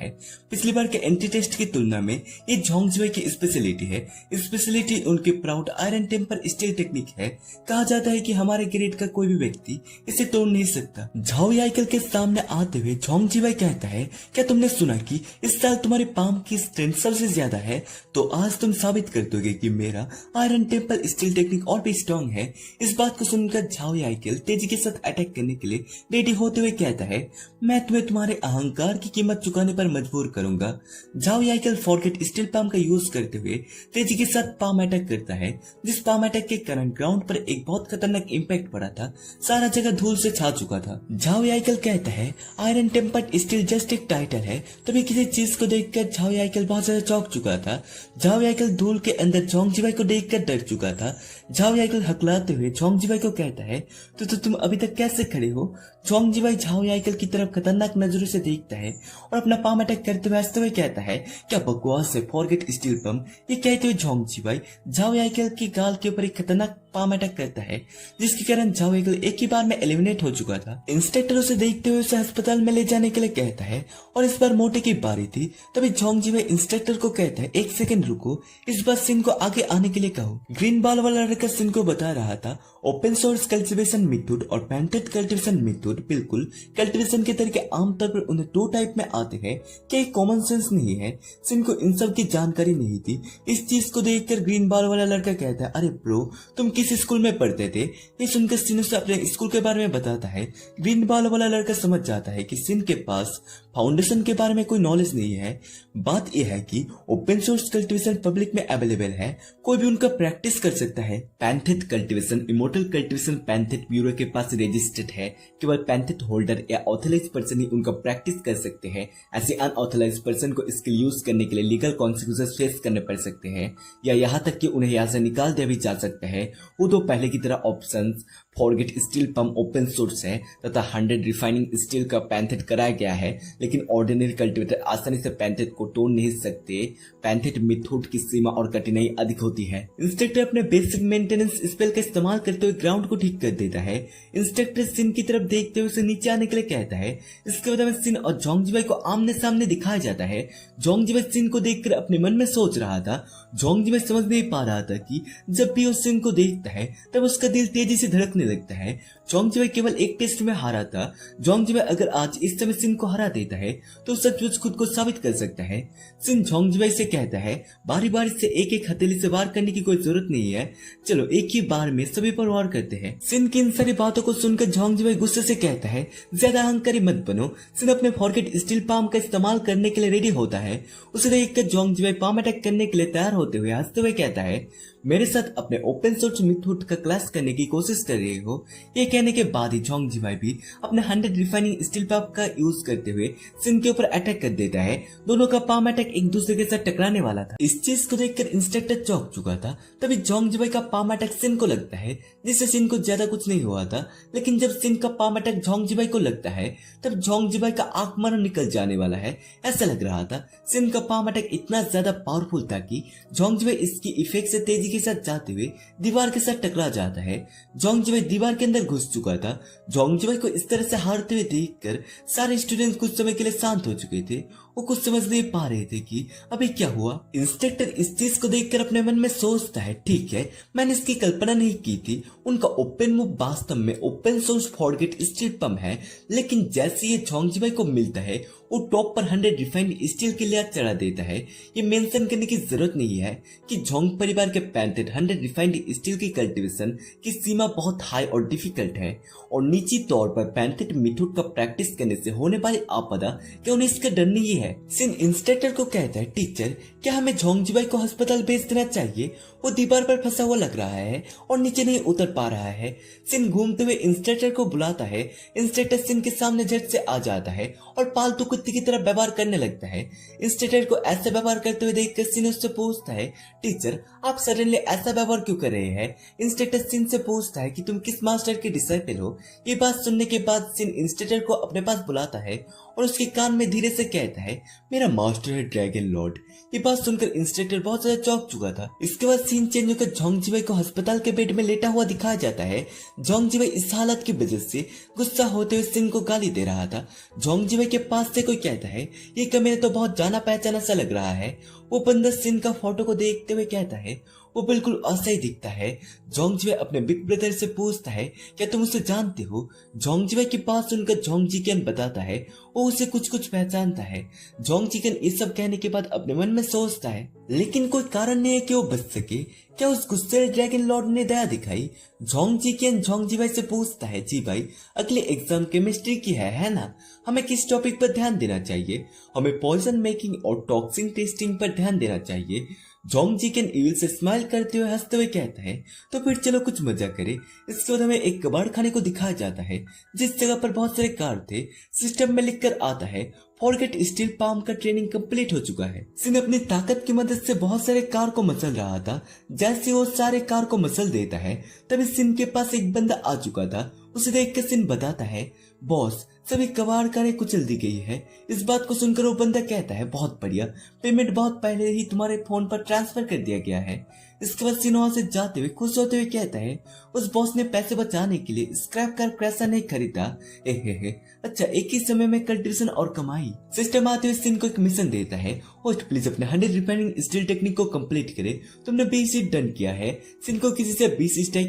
पिछली बार के एंटी टेस्ट की तुलना में ये झोंग जीवाई की स्पेशलिटी है। स्पेशलिटी उनके proud iron temper steel technique है। कहा जाता है कि हमारे ग्रेड का कोई भी व्यक्ति इसे तोड़ नहीं सकता। झाओ याइकल के सामने आते हुए झोंग जीवाई कहता है, क्या तुमने सुना कि इस साल तुम्हारे पाम की स्ट्रेंथ सबसे ज्यादा है? तो आज तुम साबित कर दोगे कि मेरा आयरन टेम्पर स्टील टेक्निक और भी स्ट्रॉन्ग है। इस बात को सुनकर झाओ याइकल तेजी के साथ अटैक करने के लिए रेडी होते हुए कहता है, मैं तुम्हें तुम्हारे अहंकार की कीमत चुकाने पर मजबूर करूंगा। झाओ याइकल फॉरगेट स्टील पाम का यूज करते हुए तेजी के साथ पाम अटैक करता है, जिस पाम अटैक के कारण ग्राउंड पर एक बहुत खतरनाक इम्पैक्ट पड़ा था। सारा जगह धूल से छा चुका था। झाओ याइकल कहता है, आयरन टेम्पर्ड स्टील जस्ट एक टाइटल है। तभी किसी चीज को देखकर झाओ याइकल बहुत ज्यादा चौंक चुका था। झाओ याइकल धूल के अंदर झोंग जीवाई को देखकर डर चुका था। झाओ याइकल हकलाते हुए झोंग जीवाई को कहता है, तो तुम अभी तक कैसे खड़े हो? झोंग जीवाई झाओ याइकल की तरफ खतरनाक नजरों से देखता है और अपना पाम अटैक करते हुए हंसते हुए कहता है, क्या बकवास है, फॉरगेट स्टील पम्प। ये कहते हुए झोंग जीवाई झाओ याइकल की गाल के ऊपर एक खतरनाक पाम अटैक करता है, जिसके कारण जाओ ईगल एक ही बार में एलिमिनेट हो चुका था। इंस्पेक्टर उसे देखते हुए उसे अस्पताल में ले जाने के लिए कहता है और इस बार मोटे की बारी थी। तभी जोंग जिवे इंस्पेक्टर को कहता है, एक सेकंड रुको, इस बार सिन को आगे आने के लिए कहो। ग्रीन बाल वाला लड़का सिन को बता रहा था ओपन सोर्स कल्टीवेशन मेथड और पैंटेड कल्टीवेशन मेथड बिल्कुल कल्टीवेशन के तरीके आमतौर पर उन्हें दो टाइप में आते हैं, क्या कॉमन सेंस नहीं है। सिन को इन सब की जानकारी नहीं थी। इस चीज को देखकर ग्रीन बाल वाला लड़का कहता है, अरे ब्रो तुम किस स्कूल में पढ़ते थे। ये सुनकर सिन उसे अपने स्कूल के बारे में बताता है। ग्रीन बाल वाला लड़का समझ जाता है कि सिन के पास फाउंडेशन के बारे में कोई नॉलेज नहीं है। बात यह है कि ओपन सोर्स कल्टीवेशन पब्लिक में अवेलेबल है, कोई भी उनका प्रैक्टिस कर सकता है। पैंथेट कल्टीवेशन इमोर्टल कल्टीवेशन पैंथेट ब्यूरो के पास रजिस्टर्ड है। केवल पैंथेट होल्डर या ऑथराइज्ड पर्सन ही उनका प्रैक्टिस कर सकते हैं। ऐसे अनऑथराइज्ड पर्सन को इसके यूज करने के लिए लीगल कॉन्सिक्वेंसेस फेस करने पड़ सकते हैं या यहाँ तक कि उन्हें यहाँ से निकाल दिया भी जा सकता है। वो दो पहले की तरह options forget steel pump open source है तथा 100 रिफाइनिंग स्टील का पैंथेट कराया गया है, लेकिन ऑर्डिनरी कल्टीवेटर आसानी से पैंथेट को तोड़ नहीं सकते। पैंथेट मेथड की सीमा और कठिनाई अधिक होती है। इंस्ट्रक्टर अपने बेसिक मेंटेनेंस स्पेल का इस्तेमाल करते हुए ग्राउंड को ठीक कर देता है। इंस्ट्रक्टर सिन की तरफ देखते हुए उसे नीचे आने के लिए कहता है। इसके बाद में सिन और जोंग जिवे को आमने सामने दिखाया जाता है। जोंग जिवे सिन को देखकर अपने मन में सोच रहा था। जोंग जिवे समझ नहीं पा रहा था कि जब भी वो सिन को देखता है तब उसका दिल तेजी से धड़कने लगता है। जोंग जिवे केवल एक टेस्ट में हारा था। जोंग जिवे अगर आज इस समय सिन को हरा देता है तो सचमुच खुद को साबित कर सकता है। सिन जोंग जिवे से कहता है, बारी बारी से एक एक हथेली से वार करने की कोई जरूरत नहीं है, चलो एक ही बार में सभी पर वार करते हैं। सिन की इन सारी बातों को सुनकर जोंग जिवे गुस्से से कहता है, ज्यादा अहंकारी मत बनो। सिन अपने फॉरगेट स्टील पाम का इस्तेमाल करने के लिए रेडी होता है। उसे देखकर जोंग जिवे पाम अटैक करने के लिए तैयार होते हुए हंसते हुए कहता है, मेरे साथ अपने ओपन सोर्स मेथड का क्लास करने की कोशिश कर रहे हो। ये कहने के बाद ही जोंग जिवे भी अपने 100 रिफाइनिंग स्टील पाम का यूज करते हुए सिन के ऊपर अटैक कर देता है। दोनों का पाम अटैक एक दूसरे के साथ टकराने वाला था। इस चीज को देखकर इंस्ट्रक्टर चौंक चुका था। तभी जोंग जिवे का पाम अटैक सिन को लगता है, जिससे सिन को ज्यादा कुछ नहीं हुआ था। लेकिन जब सिन का पाम अटैक जोंग जिवे को लगता है तब जोंग जिवे का आंख मानो निकल जाने वाला है, ऐसा लग रहा था। सिन का पाम अटैक इतना ज्यादा पावरफुल था कि जोंग जिवे इसकी इफेक्ट से तेजी के साथ जाते हुए दीवार के साथ टकरा जाता है। जोंग जिवे दीवार के अंदर घुस चुका था। जोंग जिवे को इस तरह से हारते हुए देखकर सारे स्टूडेंट कुछ समय के लिए शांत हो चुके थे। वो कुछ समझ नहीं पा रहे थे कि अभी क्या हुआ। इंस्ट्रक्टर इस चीज को देखकर अपने मन में सोचता है, ठीक है, मैंने इसकी कल्पना नहीं की थी। उनका ओपन मूव वास्तव में open source forget steel pump है, लेकिन जैसे ये जोंग जिवे को मिलता है वो टॉप पर 100 रिफाइंड स्टील के लिए चढ़ा देता है। ये मेंशन करने की जरूरत नहीं है कि जोंग परिवार के पैंथेट 100 रिफाइंड स्टील की कल्टीवेशन की सीमा बहुत हाई और डिफिकल्ट है और निजी तौर पर पैंथेट मेथड का प्रैक्टिस करने से होने वाली आपदा क्या उन्हें इसका डर नहीं है। सिन इंस्ट्रक्टर को कहता है, टीचर क्या हमें जोंग जिवे को अस्पताल भेज देना चाहिए? वो दीवार पर फंसा हुआ लग रहा है और नीचे नहीं उतर पा रहा है। सिन घूमते हुए इंस्ट्रक्टर को बुलाता है। इंस्ट्रक्टर सिन के सामने झट से आ जाता है और पालतू कुत्ते की तरह व्यवहार करने लगता है। इंस्ट्रक्टर को ऐसा व्यवहार करते हुए देखकर सिन उससे पूछता है, टीचर आप सडनली ऐसा व्यवहार क्यों कर रहे हैं? इंस्ट्रक्टर सिन से पूछता है कि तुम किस मास्टर के डिसाइपल हो। ये बात सुनने के बाद सिन इंस्ट्रक्टर को अपने पास बुलाता है और उसके कान में धीरे से कहता है, मेरा मास्टर है ड्रैगन लॉर्ड। ये बात सुनकर इंस्ट्रक्टर बहुत ज्यादा चौंक चुका था। इसके बाद सीन चेंज होकर जोंग जिवे को अस्पताल के बेड में लेटा हुआ दिखाया जाता है। जोंग जिवे इस हालत की वजह से गुस्सा होते हुए सिन को गाली दे रहा था। जोंग जिवे के पास से कोई कहता है, ये कैमरा तो बहुत जाना पहचाना सा लग रहा है। वो बंदा सिन का फोटो को देखते हुए कहता है, वो बिल्कुल ऐसा ही दिखता है। जोंग जिवे अपने बिग ब्रदर से पूछता है, क्या तुम उसे जानते हो? जोंग जिवे की बात सुनकर जोंग जिकेन बताता है वो उसे कुछ कुछ पहचानता है। जोंग जिकेन इस सब कहने के बाद अपने मन में सोचता है, लेकिन कोई कारण नहीं है कि वो बच सके। क्या उस गुस्से ड्रैगन लॉर्ड ने दया दिखाई? जोंग जिकेन जोंग जिवे से पूछता है, जी भाई अगले एग्जाम केमिस्ट्री की है ना? हमें किस टॉपिक पर ध्यान देना चाहिए? हमें पॉइजन मेकिंग और टॉक्सिन टेस्टिंग पर ध्यान देना चाहिए। जोंग जिकेन इविल से स्माइल करते हुए हंसते हुए कहता है, तो फिर चलो कुछ मजा करें। इसके बाद हमें एक कबाड़ खाने को दिखाया जाता है जिस जगह पर बहुत सारे कार थे। सिस्टम में लिखकर आता है, फॉरगेट स्टील पाम का ट्रेनिंग कंप्लीट हो चुका है। सिन अपनी ताकत की मदद से बहुत सारे कार को मसल रहा था। जैसे वो सारे कार को मसल देता है तभी सिन के पास एक बंदा आ चुका था। उसे देखकर सिन बताता है, बॉस सभी कबाड़ कारें कुचल दी गई है। इस बात को सुनकर वो बंदा कहता है, बहुत बढ़िया, पेमेंट बहुत पहले ही तुम्हारे फोन पर ट्रांसफर कर दिया गया है। इसके बाद सिन वहां से जाते हुए खुश होते हुए कहता है उस बॉस ने पैसे बचाने के लिए स्क्रैप कार क्रैशर नहीं खरीदा। हे अच्छा, एक ही समय में कल्टीवेशन और कमाई। सिस्टम आते हुए सिन को एक मिशन देता है, होस्ट प्लीज अपने 100 रिफाइनिंग स्टील टेक्निक को कंप्लीट करे। तुमने 20 हिट डन किया है। सिन को किसी से 20 स्टैक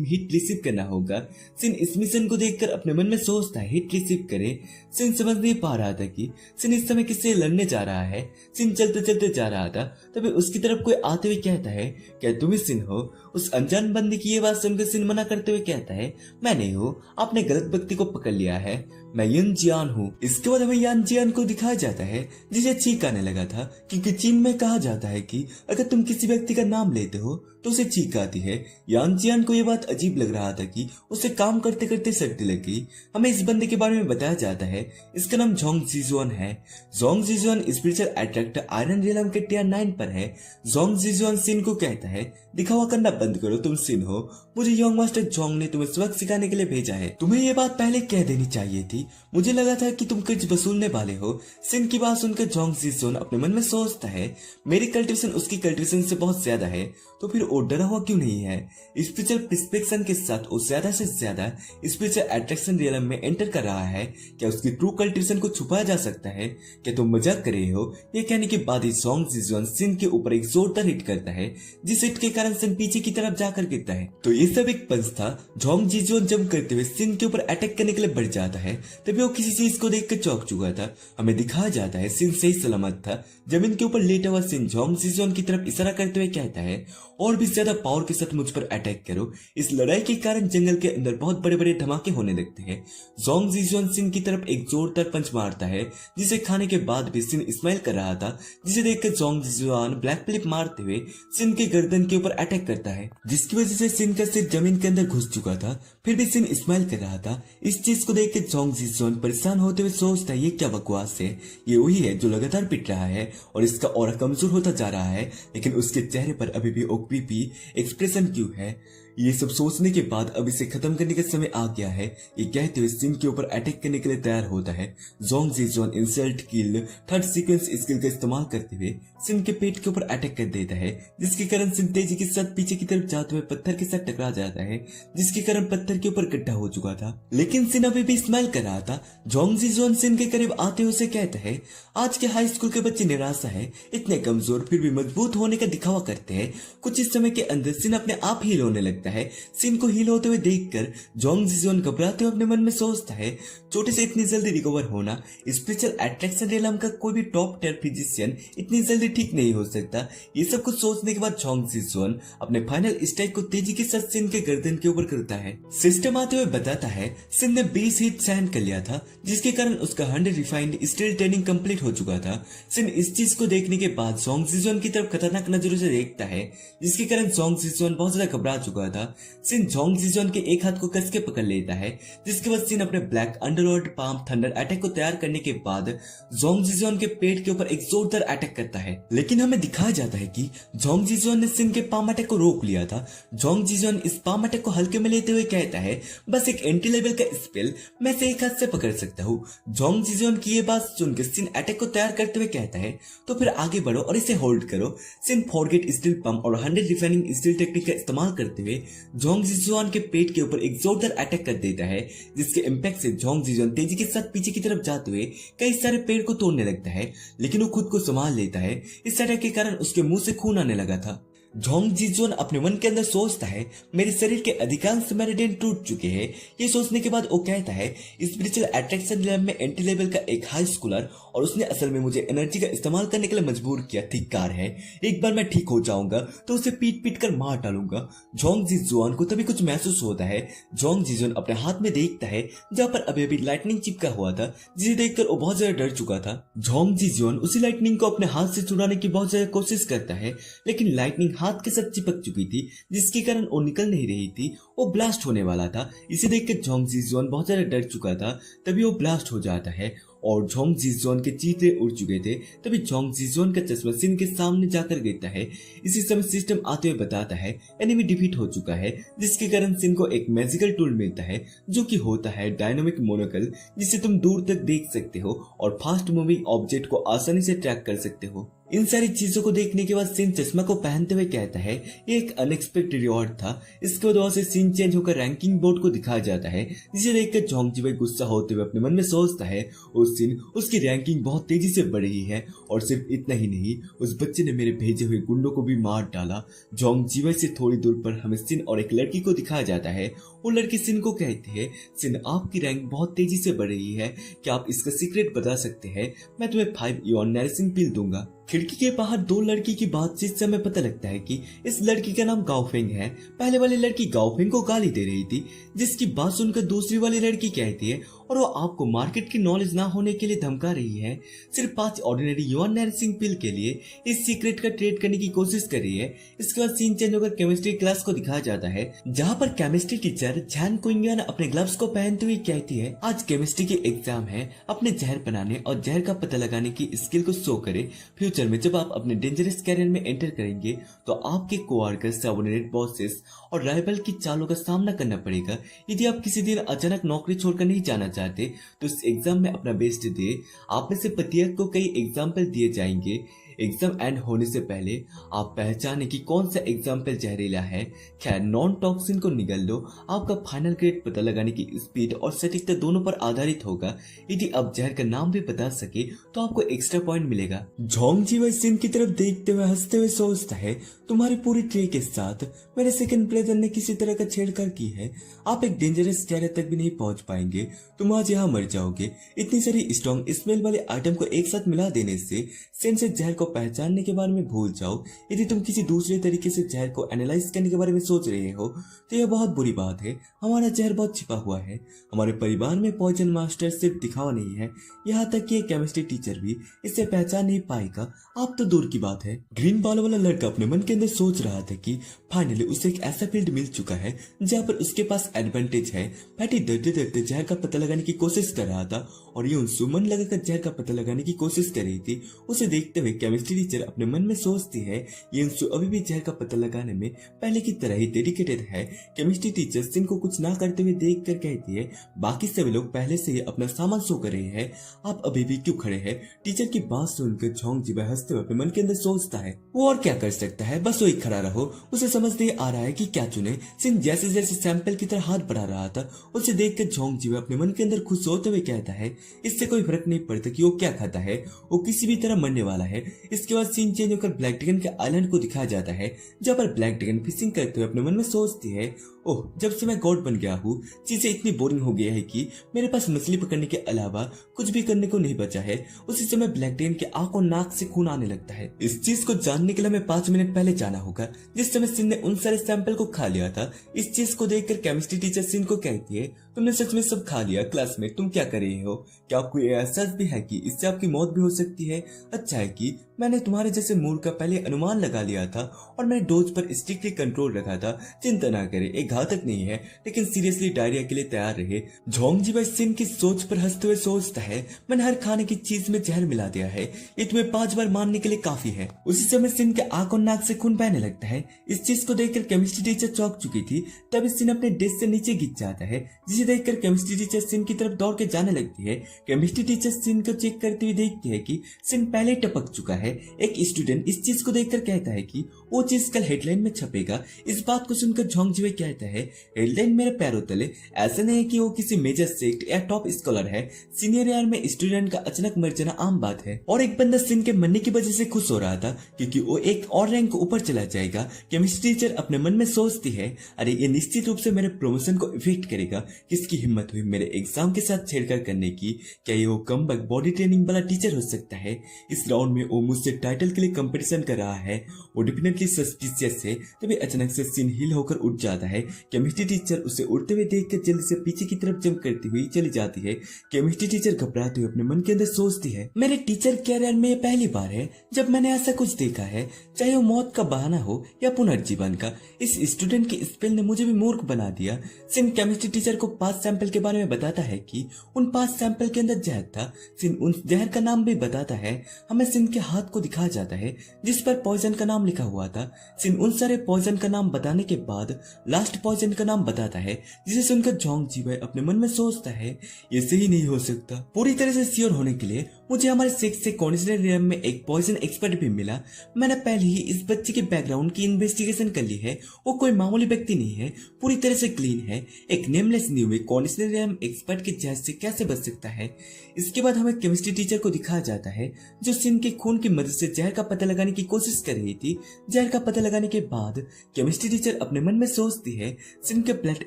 हिट रिसीव करना होगा। सिन इस मिशन को देखकर अपने मन में सोचता है हिट रिसीव करे। सिन समझ नहीं पा रहा था कि सिन इस समय किससे लड़ने जा रहा है। सिन चलते चलते जा रहा था, तभी उसकी तरफ कोई आते हुए कहता है क्या तुम ही सिन हो? उस अनजान बंदे की ये बात सुनकर सिन मना करते हुए कहता है मैं नहीं हूँ, आपने गलत व्यक्ति को पकड़ लिया है, मैं यन जियान हूँ। इसके बाद हमें यान जियान को दिखाया जाता है जिसे चीख आने लगा था, क्योंकि चीन में कहा जाता है कि अगर तुम किसी व्यक्ति का नाम लेते हो तो उसे चीख आती है। यान जियान को यह बात अजीब लग रहा था कि उसे काम करते करते सर्दी लग गई। हमें इस बंदे के बारे में बताया जाता है, इसका नाम जोंग जिजुआन है। Zhong Zijuan spiritual attractor iron realm के टियर 9 पर है। जोंग जिजुआन सिन को कहता है दिखावा करना बंद करो, तुम सिन हो, मुझे योंग मास्टर जोंग ने तुम्हें सबक सिखाने के लिए भेजा है। तुम्हें ये बात पहले कह देनी चाहिए थी, मुझे लगा था कि तुम कर्ज वसूलने वाले हो। सिन की बात सुनकर जोंग जिजुआन अपने मन में सोचता है मेरी कल्टीवेशन उसकी कल्टीवेशन से बहुत ज्यादा है, तो फिर वो डरा हुआ क्यों नहीं है? स्पिरिचुअल प्रिस्पेक्शन के साथ वो ज्यादा से ज्यादा स्पिरिचुअल अट्रैक्शन रियलम में एंटर कर रहा है। क्या उसकी ट्रू कल्टीवेशन को छुपाया जा सकता है? क्या तुम मजाक कर रहे हो? ये कहने के बाद ही जोंग जिजुआन सिन के ऊपर एक जोरदार हिट करता है, जिस हिट के कारण सिन पीछे की तरफ जाकर गिरता है। तो ये सब एक पंच था। जोंग जिजुआन जंप करते हुए सिन के ऊपर अटैक करने के लिए बढ़ जाता है, तभी वो किसी चीज को देखकर चौंक चुका था। हमें दिखाया जाता है सिन सही सलामत था। जमीन के ऊपर लेटा हुआ सिन जोंग जिजुआन की तरफ इशारा करते हुए कहता है और भी ज्यादा पावर के साथ मुझ पर अटैक करो। इस लड़ाई के कारण जंगल के अंदर बहुत बड़े बड़े धमाके होने लगते हैं। जोंग जिजुआन सिन की तरफ एक जोरदार पंच मारता है, जिसे खाने के बाद भी सिन स्माइल कर रहा था, जिसे देखकर जोंग जिजुआन ब्लैक फ्लिप मारते हुए सिन के गर्दन के ऊपर अटैक करता है, जिसकी वजह से सिन का सिर जमीन के अंदर घुस चुका था। फिर भी सिन स्माइल कर रहा था। इस चीज को देखकर जोंग जिजुआन परेशान होते हुए सोचता है ये क्या बकवास है, ये वही है जो लगातार पिट रहा है और इसका ऑरा कमजोर होता जा रहा है, लेकिन उसके चेहरे पर अभी भी ओपीपी एक्सप्रेशन क्यों है? ये सब सोचने के बाद अब इसे खत्म करने का समय आ गया है। ये कहते हुए सिन के ऊपर अटैक करने के लिए तैयार होता है। जोंग जिजुआन इंसल्ट किल थर्ड सीक्वेंस स्किल का इस्तेमाल करते हुए सिन के पेट के ऊपर अटैक कर देता है, जिसके कारण सिन तेजी के साथ पीछे की तरफ जाते हुए पत्थर के साथ टकरा जाता है, जिसके कारण पत्थर के ऊपर गड्ढा हो चुका था। लेकिन सिन अभी भी स्माइल कर रहा था। जोंग जिजुआन सिन के करीब आते हुए उसे कहता है आज के हाई स्कूल के बच्चे निराशा है, इतने कमजोर फिर भी मजबूत होने का दिखावा करते हैं। कुछ इस समय के अंदर सिन अपने आप हील होने लगता है। सिन को हील होते हुए देखकर जोंग जिजुआन घबराते हुए अपने मन में सोचता है छोटे से इतनी जल्दी रिकवर होना, स्पिरिचुअल अट्रैक्शन रियलम का कोई भी टॉप टियर फिजिशियन इतनी जल्दी ठीक नहीं हो सकता। ये सब कुछ सोचने के बाद जोंग जिजुआन अपने फाइनल स्ट्राइक को तेजी के साथ सिन के गर्दन के ऊपर करता है। सिस्टम आते हुए बताता है सिन ने 20 हिट सहन कर लिया था, जिसके कारण उसका 100 रिफाइंड स्टील ट्रेनिंग कंप्लीट हो चुका था। सिन इस चीज को देखने के बाद जोंग जिजुआन की तरफ खतरनाक नजरों से देखता है, जिसके कारण जोंग जिजुआन बहुत ज्यादा घबरा चुका था। सिन जोंग जिजुआन के एक हाथ को कस के पकड़ लेता है, जिसके बाद सिन अपने black underworld palm thunder attack को तैयार करने के बाद जोंग जिजुआन के पेट के ऊपर एक जोरदार अटैक करता है। लेकिन हमें दिखाया जाता है कि जोंग जिजुआन ने सिन के पाम अटैक को रोक लिया था। जोंग जिजुआन इस पाम अटैक को हल्के में लेते हुए कहता है बस एक एंटी लेवल का स्पेल मैं से एक हाथ से पकड़ सकता हूँ। जोंग जिजुआन की ये बात सुनकर सिन अटैक को तैयार करते हुए कहता है तो फिर आगे बढ़ो और इसे होल्ड करो। सिन फॉरगेट स्टील पंप और 100 रिफाइनिंग स्टील टेक्निक का इस्तेमाल करते हुए जोंग जिजुआन के पेट के ऊपर एक जोरदार अटैक कर देता है, जिसके इम्पैक्ट से जोंग जिजुआन तेजी के साथ पीछे की तरफ जाते हुए कई सारे पेड़ को तोड़ने लगता है, लेकिन वो खुद को संभाल लेता है। इस अटैक के कारण उसके मुंह से खून आने लगा था। जोंग जिजुआन अपने मन के अंदर सोचता है मेरे शरीर के अधिकांश मेरिडियन टूट चुके हैं। ये सोचने के बाद वो कहता है स्पिरिचुअल अट्रैक्शन लैब में एंटी लेवल का एक हाई स्कूलर और उसने असल में मुझे एनर्जी का इस्तेमाल करने के लिए मजबूर किया, धिक्कार है। एक बार मैं ठीक हो जाऊंगा तो उसे पीट पीट कर मार डालूंगा। जोंग जिजुआन को तभी कुछ महसूस होता है। जोंग जिजुआन अपने हाथ में देखता है जहाँ पर अभी अभी लाइटनिंग चिपका हुआ था, जिसे देखकर वो बहुत ज्यादा डर चुका था। जोंग जिजुआन उसी लाइटनिंग को अपने हाथ से छुड़ाने की बहुत ज्यादा कोशिश करता है, लेकिन लाइटनिंग हाथ के साथ चिपक चुकी थी, जिसके कारण वो निकल नहीं रही थी। वो ब्लास्ट होने वाला था। इसे देखकर जोंग जिजुआन बहुत ज्यादा डर चुका था। तभी वो ब्लास्ट हो जाता है और जोंग जिजुआन के चीते उड़ चुके थे। तभी जोंग जिजुआन का चश्मा सिन के सामने जाकर गिरता है। इसी समय सिस्टम आते हुए बताता है एनिमी डिफीट हो चुका है, जिसके कारण सिन को एक मैजिकल टूल मिलता है जो कि होता है डायनामिक मोनोकल, जिसे तुम दूर तक देख सकते हो और फास्ट मूविंग ऑब्जेक्ट को आसानी से ट्रैक कर सकते हो। इन सारी चीजों को देखने के बाद सिन चश्मा को पहनते हुए कहता है ये एक अनएक्सपेक्टेड रिवॉर्ड था। इसके बाद वहां से सीन चेंज होकर रैंकिंग बोर्ड को दिखाया जाता है, जिसे देखकर जोंग जिवई गुस्सा होते हुए अपने मन में सोचता है उस दिन उसकी रैंकिंग बहुत तेजी से बढ़ रही है और सिर्फ इतना ही नहीं, उस बच्चे ने मेरे भेजे हुए गुंडों को भी मार डाला। जोंग जिवई से थोड़ी दूर पर हमें सिन और एक लड़की को दिखाया जाता है। वो लड़की सिन को कहती है सिन आपकी रैंक बहुत तेजी से बढ़ रही है, क्या आप इसका सीक्रेट बता सकते हैं? मैं तुम्हें 5 इयॉन नरिशिंग पिल दूंगा। खिड़की के बाहर दो लड़की की बातचीत से हमें पता लगता है कि इस लड़की का नाम गाओफेंग है। पहले वाली लड़की गाओफेंग को गाली दे रही थी, जिसकी बात सुनकर दूसरी वाली लड़की कहती है और वो आपको मार्केट की नॉलेज ना होने के लिए धमका रही है। सिर्फ 5 ऑर्डिनरी युआन नरिशिंग पिल के लिए इस सीक्रेट का ट्रेड करने की कोशिश कर रही है। इसके बाद सीन चेंज होकर केमिस्ट्री क्लास को दिखाया जाता है, जहाँ पर केमिस्ट्री टीचर झैन कुंगियन अपने ग्लव्स को पहनते हुए कहती है आज केमिस्ट्री की एग्जाम है, अपने जहर बनाने और जहर का पता लगाने की स्किल को शो करे। फ्यूचर में जब आप अपने डेंजरस कैरियर में एंटर करेंगे तो आपके कोवर्कर, सबऑर्डिनेट, बॉसेस और राइवल की चालों का सामना करना पड़ेगा। यदि आप किसी दिन अचानक नौकरी छोड़कर नहीं जाना चाहते तो इस एग्जाम में अपना बेस्ट दे। आप में से प्रत्येक को कई एग्जाम्पल दिए जाएंगे। एग्जाम एंड होने से पहले आप पहचाने कि कौन सा एग्जाम्पल जहरीला है। खैर, नॉन टॉक्सिन को निगल लो। आपका फाइनल ग्रेड पता लगाने की स्पीड और सटीकता दोनों पर आधारित होगा। यदि आप जहर का नाम भी बता सके तो आपको एक्स्ट्रा पॉइंट मिलेगा। जोंग जिवई सिन की तरफ देखते हुए हंसते हुए सोचता है तुम्हारी पूरी ट्रे के साथ मेरे सेकंड ब्रदर ने किसी तरह का छेड़छाड़ की है। आप एक डेंजरस कैरियर तक भी नहीं पहुंच पाएंगे, तुम आज यहाँ मर जाओगे। इतनी सारी स्ट्रॉन्ग स्मेल वाले आइटम को एक साथ मिला देने से सिन से जहर को पहचानने के बारे में भूल जाओ। यदि तुम किसी दूसरे तरीके से जहर को एनालाइज करने के बारे में सोच रहे हो तो यह बहुत बुरी बात है। हमारा जहर बहुत छिपा हुआ है। हमारे परिवार में पॉइजन मास्टर सिर्फ दिखावा नहीं है, यहाँ तक कि एक केमिस्ट्री टीचर भी इसे पहचान नहीं पाएगा। आप तो दूर की बात है। ग्रीन बाल वाला लड़का अपने मन के अंदर सोच रहा था कि फाइनली उसे एक ऐसा फील्ड मिल चुका है जहाँ पर उसके पास एडवांटेज है। पैटी डरते डरते जहर का पता लगाने की कोशिश कर रहा था और यूं सुमन लगाकर जहर का पता लगाने की कोशिश कर रही थी। उसे देखते हुए केमिस्ट्री टीचर अपने मन में सोचती है यंसु अभी भी जहर का पता लगाने में पहले की तरह ही डेडिकेटेड है। केमिस्ट्री टीचर सिन को कुछ ना करते हुए देख कर कहती है बाकी सभी लोग पहले से ही अपना सामान शो कर रहे हैं, आप अभी भी क्यों खड़े हैं? टीचर की बात सुनकर जोंग जिवई हंसते हुए अपने मन के अंदर सोचता है वो और क्या कर सकता है, बस वही खड़ा रहो। उसे समझ नहीं आ रहा है कि क्या चुने। सिन जैसे जैसे सैंपल की तरह हाथ बढ़ा रहा था, उसे देखकर जोंग जिवई अपने मन के अंदर खुश होते हुए कहता है इससे कोई फर्क नहीं पड़ता कि वो क्या खाता है, वो किसी भी तरह मरने वाला है। इसके बाद सीन चेंज होकर ब्लैक ड्रैगन के आइलैंड को दिखाया जाता है, जहाँ पर ब्लैक ड्रैगन फिशिंग करते हुए अपने मन में सोचती है ओह, जब से मैं गॉड बन गया हूँ चीजें इतनी बोरिंग हो गई है कि मेरे पास मछली पकड़ने के अलावा कुछ भी करने को नहीं बचा है। उसी समय ब्लैक ड्रैगन के आंख और नाक से खून आने लगता है। इस चीज को जानने के लिए हमें 5 मिनट पहले जाना होगा, जिस समय सिन ने उन सारे सैंपल को खा लिया था। इस चीज को देखकर केमिस्ट्री टीचर सिन को कहती है तुमने सच में सब खा लिया? क्लासमेट तुम क्या कर रहे हो? क्या आपको यह एहसास भी है कि इससे आपकी मौत भी हो सकती है? अच्छा है कि मैंने तुम्हारे जैसे मूर्ख का पहले अनुमान लगा लिया था और मैंने डोज पर स्ट्रिक्टली कंट्रोल रखा था। चिंता ना करे, एक घातक नहीं है, लेकिन सीरियसली डायरिया के लिए तैयार रहे। जोंग जिवई सिन की सोच पर हंसते हुए सोचता है मैंने हर खाने की चीज में जहर मिला दिया है, ये तुम्हें 5 बार मारने के लिए काफी है। उसी समय सिन के आंख और नाक से खून बहने लगता है। इस चीज को देखकर केमिस्ट्री टीचर चौंक चुकी थी। तभी सिन अपने डेस्क से नीचे गिर जाता है, जिसे देखकर केमिस्ट्री टीचर सिन की तरफ दौड़ के जाने लगती है। केमिस्ट्री टीचर सिन को चेक करते हुए देखती है कि सिन पहले टपक चुका है। एक स्टूडेंट इस चीज को देखकर कहता है कि वो चीज कल हेडलाइन में छपेगा। इस बात को सुनकर जोंग जिवई कहता है हेडलाइन मेरे पैरों तले। ऐसा नहीं है कि वो किसी मेजर सेक्ट या टॉप स्कॉलर है। सीनियर ईयर में स्टूडेंट का अचानक मर जाना आम बात है। और एक बंदा सिन के मरने की वजह से खुश हो रहा था क्योंकि वो एक और रैंक ऊपर चला जाएगा। केमिस्ट्री टीचर अपने मन में सोचती है अरे ये निश्चित रूप से मेरे प्रमोशन को इफेक्ट करेगा। किसकी हिम्मत हुई मेरे एग्जाम के साथ छेड़छाड़ करने की? क्या ये वो कमबैक बॉडी ट्रेनिंग वाला टीचर हो सकता है? इस राउंड में वो मुझसे टाइटल के लिए कंपटीशन कर रहा है, वो डेफिनेटली सस्पिशियस है। तभी अचानक से सिन हिल होकर उठ जाता है। केमिस्ट्री टीचर उसे उड़ते हुए देखकर जल्दी से पीछे की तरफ जंप करती हुई चली जाती है। केमिस्ट्री टीचर घबराते हुए अपने मन के अंदर सोचती है, मेरे टीचर कैरियर में पहली बार है जब मैंने ऐसा कुछ देखा है, चाहे वो मौत का बहाना हो या पुनर्जीवन का। इस स्टूडेंट की स्पेल ने मुझे भी मूर्ख बना दिया। सिन केमिस्ट्री टीचर को 5 सैंपल के बारे में बताता है कि उन 5 सैंपल के अंदर जहर था। सिन उन जहर का नाम भी बताता है। हमें सिन के हाथ को दिखाया जाता है जिस पर पॉइजन का नाम लिखा हुआ था। सिन उन सारे पॉइजन का नाम बताने के बाद लास्ट पॉइजन का नाम बताता है, जिसे सुनकर जोंग जीवाई अपने मन में सोचता है, ये सही नहीं हो सकता। पूरी तरह से श्योर होने के लिए मुझे हमारे 6 से कॉन्स्टिट्यूएंट रियम में एक पॉइजन एक्सपर्ट भी मिला। मैंने पहले ही इस बच्चे के बैकग्राउंड की इन्वेस्टिगेशन कर ली है। वो कोई मामूली व्यक्ति नहीं है, पूरी तरह से क्लीन है। एक नेमलेस न्यू कॉन्स्टिट्यूएंट रियम एक्सपर्ट के जहर से कैसे बच सकता है। इसके बाद हमें केमिस्ट्री टीचर को दिखाया जाता है जो सिन के खून की मदद से जहर का पता लगाने की कोशिश कर रही थी। जहर का पता लगाने के बाद केमिस्ट्री टीचर अपने मन में सोचती है, सिन के ब्लड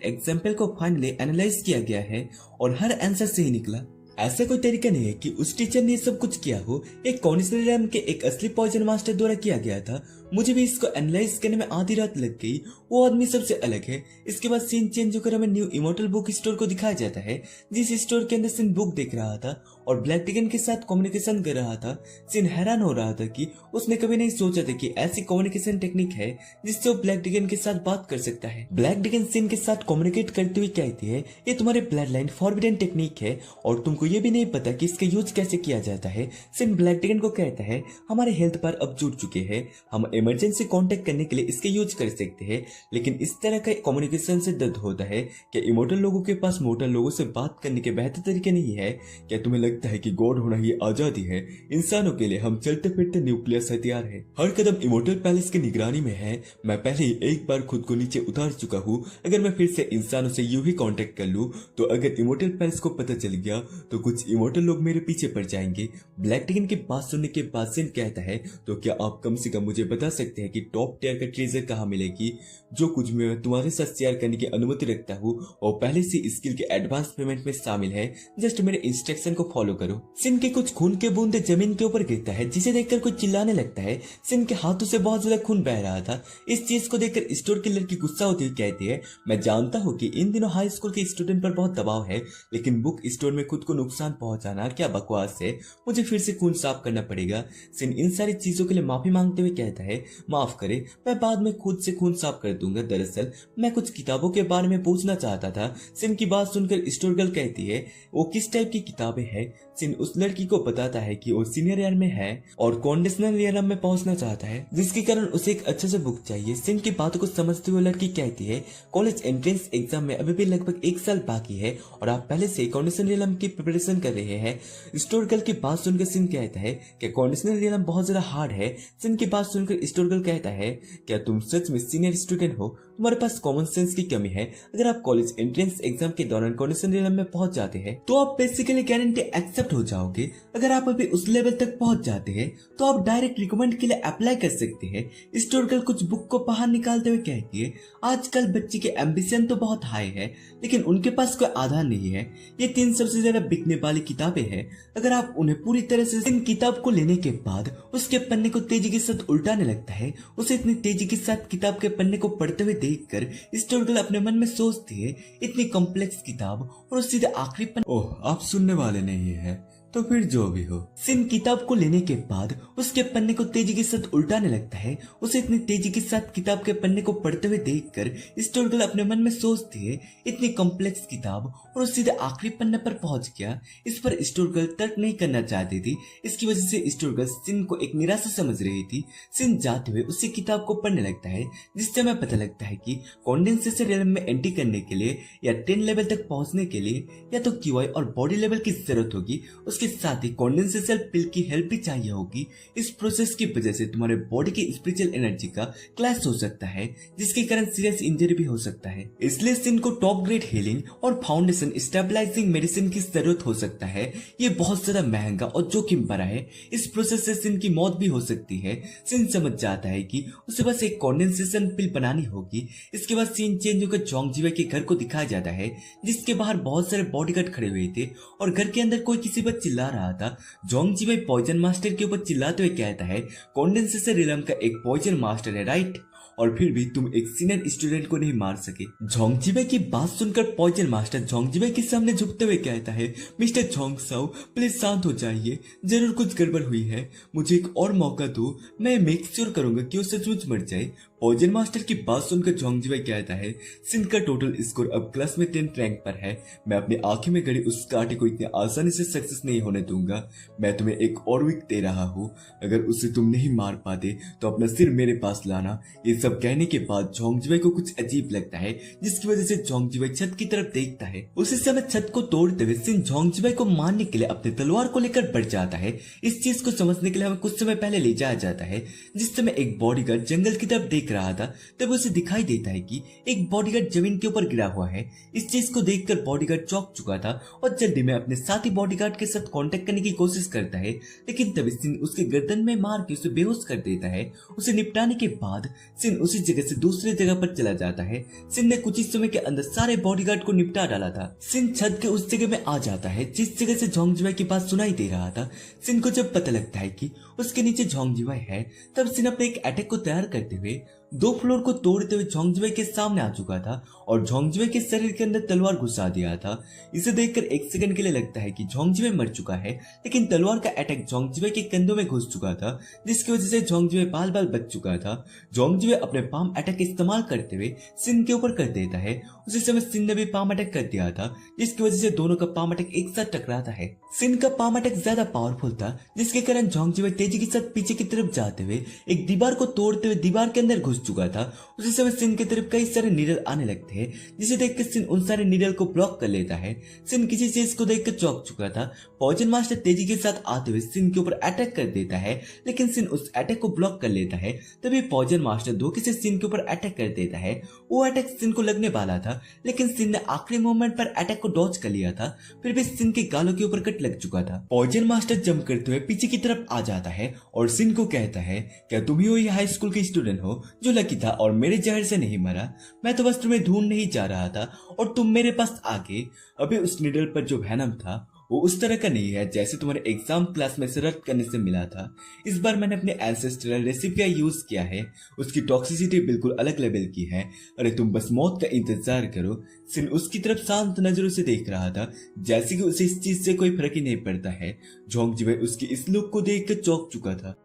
एग्जाम्पल को फाइनली एनालाइज किया गया है और हर आंसर सही निकला। ऐसा कोई तरीका नहीं है कि उस टीचर ने सब कुछ किया हो। एक कॉन्स्टिट्यूएंट के एक असली पॉइजन मास्टर द्वारा किया गया था। मुझे भी इसको एनालाइज करने में आधी रात लग गई। वो आदमी सबसे अलग है। इसके बाद सीन चेंज होकर हमें न्यू इमोर्टल बुक स्टोर को दिखाया जाता है, जिस स्टोर के अंदर सिन बुक देख रहा था और ब्लैक ड्रैगन के साथ कम्युनिकेशन कर रहा था। सिन हैरान हो रहा था कि उसने कभी नहीं सोचा था कि ऐसी कम्युनिकेशन टेक्निक है जिससे वो ब्लैक ड्रैगन के साथ बात कर सकता है। ब्लैक ड्रैगन सिन के साथ कम्युनिकेट करते हुए कहती है, ये तुम्हारे ब्लड लाइन फॉरबिडन टेक्निक है और तुमको ये भी नहीं पता कि इसका यूज कैसे किया जाता है। सिन ब्लैक ड्रैगन को कहता है, हमारे हेल्थ पर अब जुड़ चुके हैं, हम इमरजेंसी कांटेक्ट करने के लिए इसके यूज कर सकते हैं। लेकिन इस तरह का कम्युनिकेशन से दर्द होता है कि इमोर्टल लोगों के पास मोर्टल लोगों से बात करने के बेहतर तरीके नहीं है। क्या तुम्हें लगता है कि गॉड होना ही आजादी है? इंसानों के लिए हम चलते फिरते न्यूक्लियस हथियार है। हर कदम इमोर्टल पैलेस की निगरानी में है। मैं पहले ही एक बार खुद को नीचे उतार चुका हूँ। अगर मैं फिर से इंसानों से यूं ही कांटेक्ट कर लूं तो अगर इमोर्टल पैलेस को पता चल गया तो कुछ इमोर्टल लोग मेरे पीछे पड़ जाएंगे। ब्लैक ड्रैगन की बात सुनने के बाद सिन कहता है, तो क्या आप कम से कम मुझे बता सकते हैं कि टॉप टियर का ट्रेजर कहाँ मिलेगी? जो कुछ मैं तुम्हारे साथ शेयर करने की अनुमति रखता हूँ और पहले से स्किल के एडवांस पेमेंट में शामिल है। जस्ट मेरे इंस्ट्रक्शन को फॉलो करो। सिन के कुछ खून के बूंदे जमीन के ऊपर गिरता है, जिसे देखकर कोई चिल्लाने लगता है। सिन के हाथों से बहुत ज्यादा खून बह रहा था। इस चीज को देखकर स्टोर की लड़की गुस्सा होती हुई कहती है, मैं जानता हूँ कि इन दिनों हाई स्कूल के स्टूडेंट पर बहुत दबाव है, लेकिन बुक स्टोर में खुद को नुकसान पहुंचाना क्या बकवास है। मुझे फिर से खून साफ करना पड़ेगा। सिन इन सारी चीजों के लिए माफी मांगते हुए कहता है, माफ करे, मैं बाद में खुद से खून साफ कर दूंगा। दरअसल मैं कुछ किताबों के बारे में पूछना चाहता था। सिन की बात सुनकर स्टोर गर्ल कहती है, वो किस टाइप की किताबें हैं? सिन उस लड़की को बताता है कि वो सीनियर ईयर में है और कंडीशनल ईयर में पहुंचना चाहता है, जिसके कारण उसे एक अच्छे से बुक चाहिए। सिन की बातों को समझते हुए लड़की कहती है, कॉलेज एंट्रेंस एग्जाम में अभी भी लगभग 1 साल बाकी है और आप पहले से कंडीशनल ईयर की प्रिपरेशन कर रहे हैं। स्टोर गर्ल की बात सुनकर सिन कहता है कि कंडीशनल ईयर बहुत ज्यादा हार्ड है। सिन की बात सुनकर स्टोर गर्ल कहता है, क्या तुम सच में सीनियर स्टूडेंट हो? तुम्हारे पास कॉमन सेंस की कमी है। अगर आप कॉलेज एंट्रेंस एग्जाम के दौरान कंडीशनल ईयर में पहुंच जाते हैं तो आप बेसिकली गारंटी एक्सेप्ट हो जाओगे। अगर आप अभी उस लेवल तक पहुंच जाते हैं तो आप डायरेक्ट रिकमेंड के लिए अप्लाई कर सकते हैं। स्टोर गर्ल कुछ बुक को बाहर निकालते हुए कहती है, आजकल बच्चे के एम्बिशन तो बहुत हाई है, लेकिन उनके पास कोई आधार नहीं है। ये 3 सबसे ज्यादा बिकने वाली किताबें हैं। अगर आप उन्हें पूरी तरह से इन किताब को लेने के बाद उसके पन्ने को तेजी के साथ उल्टाने लगता है, उसे इतनी तेजी के साथ किताब के पन्ने को पढ़ते हुए देखकर स्टोर गर्ल अपने मन में सोचती है, इतनी कॉम्प्लेक्स किताब और सीधे आखिरी पन्ने। ओह, आप सुनने वाले नहीं है तो फिर जो भी हो। सिन किताब को लेने के बाद उसके पन्ने को तेजी के साथ उल्टाने लगता है, उसे इतनी तेजी के साथ किताब के पन्ने को पढ़ते हुए देखकर स्टोर गर्ल अपने मन में सोचती है, इतनी कॉम्प्लेक्स किताब और सीधे आखिरी पन्ने पर पहुंच गया। इस पर स्टोर गर्ल तर्क नहीं करना चाहती थी। इसकी वजह से स्टोर गर्ल सिन को एक निराशा समझ रही थी। सिन जाते हुए उसी किताब को पढ़ने लगता है, जिससे हमें पता लगता है कि कंडेंसेशन रियल्म में एंट्री करने के लिए या 10 लेवल तक पहुंचने के लिए या तो क्यूआई और बॉडी लेवल की जरूरत होगी, उसके साथ ही कंडेंसेशन पिल की हेल्प भी चाहिए होगी। इस प्रोसेस की वजह से तुम्हारे बॉडी की स्पिरिचुअल एनर्जी का क्लैश हो सकता है, जिसके कारण सीरियस इंजरी भी हो सकता है। इसलिए सिन को टॉप ग्रेड हीलिंग और फाउंडेशन स्टेबलाइजिंग मेडिसिन की जरूरत हो सकता है। ये बहुत ज्यादा महंगा और जोखिम भरा है। इस प्रोसेस से सिन की मौत भी हो सकती है। सिन समझ जाता है कि उसे बस एक कंडेंसेशन पिल बनानी होगी। इसके बाद सीन चेंज होकर जोंग जीवाई के घर को दिखाया जाता है, जिसके बाहर बहुत सारे बॉडीगार्ड खड़े हुए थे और घर के अंदर कोई किसी पर चिल्ला रहा था। जोंग जीवाई पॉइजन मास्टर के ऊपर चिल्लाते हुए कहता है, कंडेंसेशन रियल्म का एक पॉइजन मास्टर है, राइट? और फिर भी तुम एक सीनियर स्टूडेंट को नहीं मार सके। झोंगजिवे की बात सुनकर पॉइजन मास्टर झोंगजिवे के सामने झुकते हुए कहता है, मिस्टर झोंगसाओ प्लीज शांत हो जाइए, जरूर कुछ गड़बड़ हुई है, मुझे एक और मौका दो, मैं मेक श्योर करूंगा कि वो सचमुच मर जाए। पॉइजन मास्टर की बात सुनकर झोंगजिवे कहता है, सिंह का टोटल स्कोर अब क्लास में 10th रैंक पर है, मैं अपनी आंखें में गड़ी उस कांटे को इतनी आसानी से सक्सेस नहीं होने दूंगा। मैं तुम्हें एक और वीक दे रहा हूँ, अगर उसे तुम नहीं मार पाते तो अपना सिर मेरे पास लाना। ये सब कहने के बाद झोंगजिवे को कुछ अजीब लगता है, जिसकी वजह से झोंगजिवे छत की तरफ देखता है। उसी समय छत को तोड़ते हुए सिंह झोंगजिवे को मारने के लिए अपने तलवार को लेकर बढ़ जाता है। इस चीज को समझने के लिए हमें कुछ समय पहले ले जाया जाता है, जिस समय एक बॉडीगार्ड जंगल की तरफ देख रहा था, तब उसे दिखाई देता है कि एक बॉडीगार्ड जमीन के ऊपर गिरा हुआ है। इस चीज को देखकर बॉडीगार्ड चौंक चुका था और जल्दी में अपने साथी बॉडीगार्ड के साथ कांटेक्ट करने की कोशिश करता है, लेकिन तभी सिन उसके गर्दन में मार के उसे बेहोश कर देता है। उसे निपटाने के बाद सिन उसी जगह से दूसरी जगह पर चला जाता है। सिन ने कुछ ही समय के अंदर सारे बॉडीगार्ड को निपटा डाला था। सिन छत के उस जगह में आ जाता है जिस जगह से झोंगजिवे की बात सुनाई दे रहा था। सिन को जब पता लगता है कि उसके नीचे झोंगजिवे है, तब सिन अपने एक अटैक को तैयार करते हुए 2 फ्लोर को तोड़ते हुए झोंगजिवे के सामने आ चुका था और झोंगजिवे के शरीर के अंदर तलवार घुसा दिया था। इसे देखकर एक सेकंड के लिए लगता है कि झोंगजिवे मर चुका है, लेकिन तलवार का अटैक झोंगजिवे के कंधों में घुस चुका था, जिसकी वजह से झोंगजिवे बाल बाल बच चुका था। झोंगजिवे अपने पाम अटैक इस्तेमाल करते हुए सिन के ऊपर कर देता है। उसी समय सिन ने भी पाम अटैक कर दिया था, जिसकी वजह से दोनों का पाम अटैक एक साथ टकराता है। सिन का पाम अटैक ज्यादा पावरफुल था, जिसके कारण झोंगजिवे तेजी के साथ पीछे की तरफ जाते हुए एक दीवार को तोड़ते हुए दीवार के अंदर घुस चुका था। उसी समय सिन की तरफ कई सारे नीडल आने लगते हैं, जिसे देखकर सिन उन सारे नीडल को ब्लॉक कर लेता है। सिन किसी चीज को देखकर चौंक चुका था। पॉइजन मास्टर तेजी के साथ आते हुए सिन के ऊपर अटैक कर देता है, लेकिन सिन उस अटैक को ब्लॉक कर लेता है। तभी पॉइजन मास्टर धोखे से सिन के ऊपर अटैक कर देता है। वो अटैक सिन को लगने वाला था, लेकिन सिन ने आखिरी मोमेंट पर अटैक को डॉज कर लिया था। फिर भी सिन के गालों के ऊपर कट लग चुका था। पॉइजन मास्टर जंप करते हुए पीछे की तरफ आ जाता है और सिन को कहता है, क्या तुम ही वही हाई स्कूल के स्टूडेंट हो जो लकी था और मेरे जहर से नहीं मरा? मैं तो बस तुम्हें ढूंढ नहीं जा रहा था और तुम मेरे पास आ गए। अभी उस नीडल पर जो वेनम था वो उस तरह का नहीं है जैसे तुम्हारे एग्जाम क्लास में से रद्द करने से मिला था। इस बार मैंने अपने एंसेस्ट्रल रेसिपी का यूज किया है, उसकी टॉक्सिसिटी बिल्कुल अलग लेवल की है। अरे तुम बस मौत का इंतजार करो। सिन उसकी तरफ शांत नजरों से देख रहा था, जैसे कि उसे इस चीज से कोई फर्क ही नहीं पड़ता है। झोंगजिवे उसकी इस लुक को देख कर चौंक चुका था।